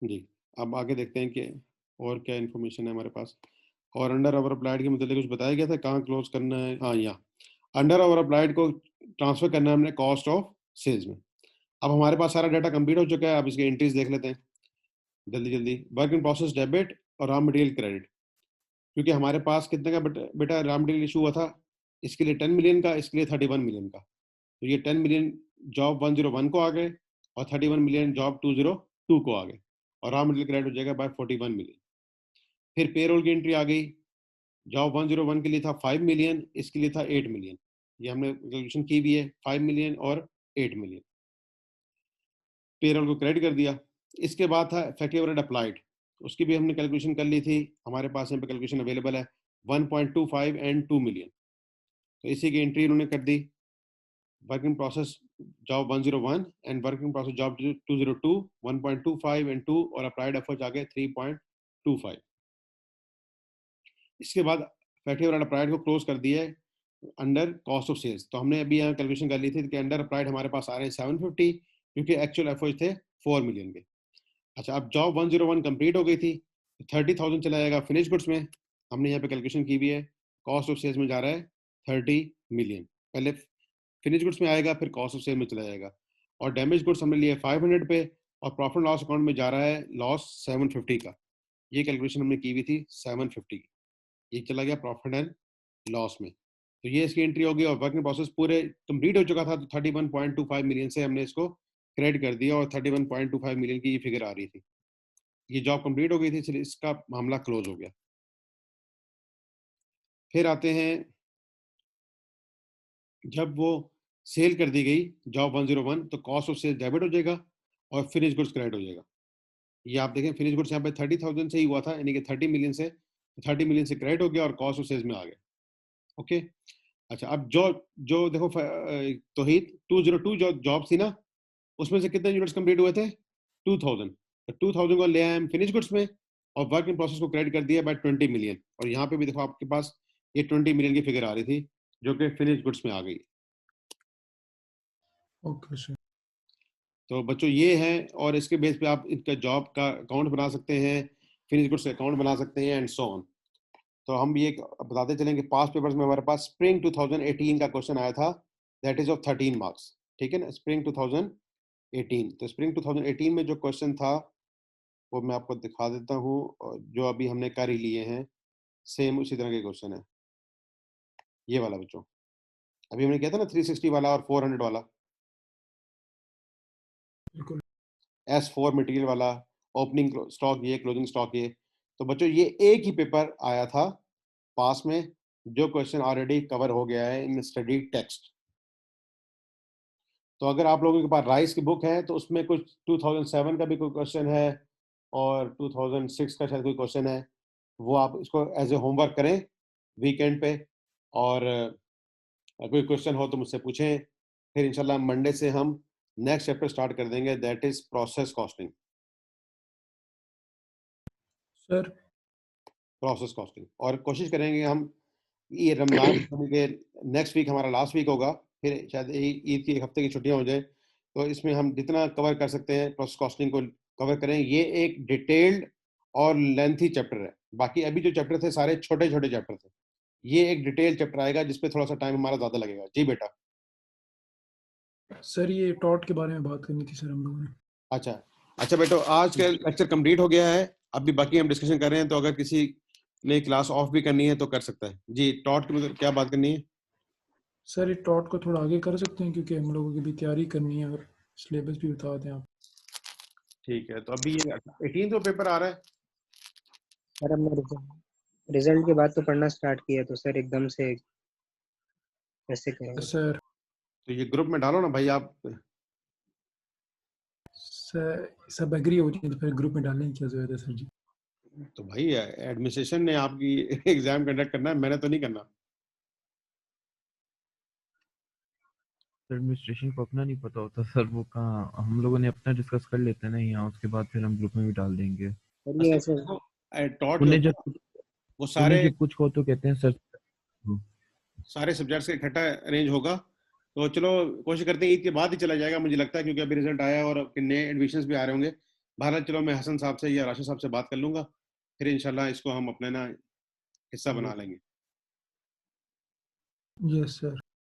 जी। अब आगे देखते हैं कि और क्या इन्फॉर्मेशन है हमारे पास। और अंडर ओवर अप्लाइड के मतलब कुछ बताया गया था, कहाँ क्लोज करना है? हाँ, यहाँ अंडर ओवर अप्लाइड को ट्रांसफर करना है हमने कॉस्ट ऑफ सेल्स में। अब हमारे पास सारा डाटा कंप्लीट हो चुका है, अब इसके एंट्रीज देख लेते हैं जल्दी जल्दी। वर्क इन प्रोसेस डेबिट और रॉ मटेरियल क्रेडिट, क्योंकि हमारे पास कितने का बेटा रॉ मटेरियल इशू हुआ था, इसके लिए 10 मिलियन का, इसके लिए 31 मिलियन का। तो ये 10 मिलियन जॉब 101 को आ गए और 31 मिलियन जॉब 202 को आ गए, और रॉ मटेरियल क्रेडिट हो जाएगा बाय 41 मिलियन। फिर पेरोल की एंट्री आ गई, जॉब 101 के लिए था 5 मिलियन, इसके लिए था 8 मिलियन। ये हमने कैलकुलेशन की भी है, 5 मिलियन और 8 मिलियन पेरोल को क्रेडिट कर दिया। इसके बाद था फैक्ट्री ओवरहेड अप्लाइड, उसकी भी हमने कैलकुलेशन कर ली थी, हमारे पास यहाँ पे कैलकुलेशन अवेलेबल है 1.25 एंड 2 मिलियन। तो इसी की एंट्री उन्होंने कर दी। Working process job 101 and working process job 202, 1.25 and 2, और अप्लाइड एफर्ट्स आ गए 3.25। इसके बाद फैक्ट्री ओवरहेड अप्लाइड को क्लोज कर दिया अंडर कॉस्ट ऑफ सेल्स। तो हमने अभी यहाँ कैलकुलेशन कर ली थी कि अंडर अप्लाइड हमारे पास आ रहे हैं 750, क्योंकि एक्चुअल एफर्ट्स थे 4 मिलियन के। अच्छा, अब जॉब 101 कंप्लीट हो गई थी, 30,000 चला जाएगा फिनिश गुड्स में। हमने यहाँ पे कैलकुलेशन की भी है, कॉस्ट ऑफ सेल्स में जा रहा है 30 मिलियन। पहले फिनिश गुड्स में आएगा, फिर कॉस्ट ऑफ सेल में चला जाएगा। और डैमेज गुड्स हमने लिए 500 पे, और प्रॉफिट लॉस अकाउंट में जा रहा है लॉस 750 का। ये कैलकुलेशन हमने की हुई थी 750 की, ये चला गया प्रॉफिट एंड लॉस में। तो ये इसकी एंट्री होगी, और वर्किंग प्रोसेस पूरे कंप्लीट हो चुका था, तो 31.25 मिलियन से हमने इसको क्रेडिट कर दिया, और 31.25 मिलियन की ये फिगर आ रही थी। ये जॉब कंप्लीट हो गई थी, इसलिए इसका मामला क्लोज हो गया। फिर आते हैं, जब वो सेल कर दी गई जॉब 101, तो कॉस्ट ऑफ सेल डेबिट हो जाएगा और फिनिश गुड्स क्रेडिट हो जाएगा। ये आप देखें, फिनिश गुड्स यहाँ पे 30,000 से ही हुआ था, यानी कि 30 मिलियन से, 30 मिलियन से क्रेडिट हो गया और कॉस्ट ऑफ सेल्स में आ गया। ओके, अच्छा, अब जो जो देखो तौहीद 202 जो जॉब थी ना, उसमें से कितने यूनिट्स कंप्लीट हुए थे? 2000। तो 2000 को ले आए हम फिनिश गुड्स में, और वर्क इन प्रोसेस को क्रेडिट कर दिया बाय 20 मिलियन। और यहाँ पे भी देखो आपके पास ये 20 मिलियन की फिगर आ रही थी, जो कि फिनिश गुड्स में आ गई। Okay sir. तो बच्चों ये है, और इसके बेस पे आप इनका जॉब का अकाउंट बना सकते हैं, फिनिश गुड्स का अकाउंट बना सकते हैं, एंड सो ऑन। तो हम ये बताते चलेंगे, पास्ट पेपर्स में हमारे पास स्प्रिंग 2018 का क्वेश्चन आया था, दैट इज ऑफ 13 मार्क्स। ठीक है ना, स्प्रिंग 2018। तो स्प्रिंग 2018 में जो क्वेश्चन था वो मैं आपको दिखा देता हूँ, जो अभी हमने कर ही लिए हैं, सेम उसी तरह के क्वेश्चन है। ये वाला बच्चों, अभी हमने किया था ना 360 वाला और 400 वाला, बिल्कुल। S4 मटेरियल वाला ओपनिंग स्टॉक ये, क्लोजिंग स्टॉक ये। तो बच्चों ये एक ही पेपर आया था पास में, जो क्वेश्चन ऑलरेडी कवर हो गया है इन स्टडी टेक्स्ट। तो अगर आप लोगों के पास राइस की बुक है तो उसमें कुछ 2007 का भी कोई क्वेश्चन है और 2006 का शायद कोई क्वेश्चन है, वो आप इसको एज ए होमवर्क करें वीकेंड पे, और कोई क्वेश्चन हो तो मुझसे पूछें। फिर इंशाल्लाह मंडे से हम नेक्स्ट चैप्टर स्टार्ट कर देंगे, that is process costing. Sir process costing, और कोशिश करेंगे हम ये रमजान के नेक्स्ट वीक हमारा लास्ट वीक होगा, फिर शायद ईद की एक हफ्ते की छुट्टियां हो जाए, तो इसमें हम जितना कवर कर सकते हैं प्रोसेस कॉस्टिंग को कवर करें। ये एक डिटेल्ड और लेंथी चैप्टर है, बाकी अभी जो चैप्टर थे सारे छोटे छोटे चैप्टर थे, ये एक डिटेल चैप्टर आएगा जिसपे थोड़ा सा टाइम हमारा ज्यादा लगेगा। जी बेटा। सर ये टॉट के बारे में बात करनी थी सर हम लोगों ने। अच्छा अच्छा बेटो, आज का लेक्चर कंप्लीट हो गया है, अभी बाकी हम डिस्कशन कर रहे हैं, तो अगर किसी ने क्लास ऑफ भी करनी है तो कर सकता है। जी टॉट की क्या बात करनी है? सर ये टॉट को थोड़ा आगे कर सकते हैं क्योंकि हम लोगों की भी तैयारी करनी है और सिलेबस भी बता दें आप। ठीक है, तो अभी ये 18 तो पेपर आ रहा है। सर हमने रिजल्ट के बाद तो पढ़ना स्टार्ट किया, तो सर एकदम से कैसे करेंगे? सर तो ये ग्रुप में डालो ना भाई आप। सर सब एग्री हो जाए तो फिर ग्रुप में डालने की क्या जरूरत है सर जी? तो भाई एडमिनिस्ट्रेशन ने आपकी एग्जाम कंडक्ट करना है, मैंने तो नहीं करना। एडमिनिस्ट्रेशन को अपना नहीं पता होता सर, वो कहाँ, हम लोगों ने अपना डिस्कस कर लेते हैं ना यहाँ, उसके बाद फिर हम ग्रुप में भी डाल देंगे। सर ये ऐसे टॉट जो उन्हें होता जब है, वो उन्हें सारे जब कुछ हो तो कहते हैं सर। सारे सब्जेक्ट्स का इकट्ठा अरेंज होगा, तो चलो कोशिश करते हैं ईद के बाद ही चला जाएगा मुझे लगता है, क्योंकि अभी रिजल्ट आया है और नए एडमिशन्स भी आ रहे होंगे। बहरहाल चलो मैं हसन साहब से या राशिद साहब से बात कर लूंगा, फिर इंशाल्लाह इसको हम अपना ना हिस्सा बना लेंगे। Yes sir.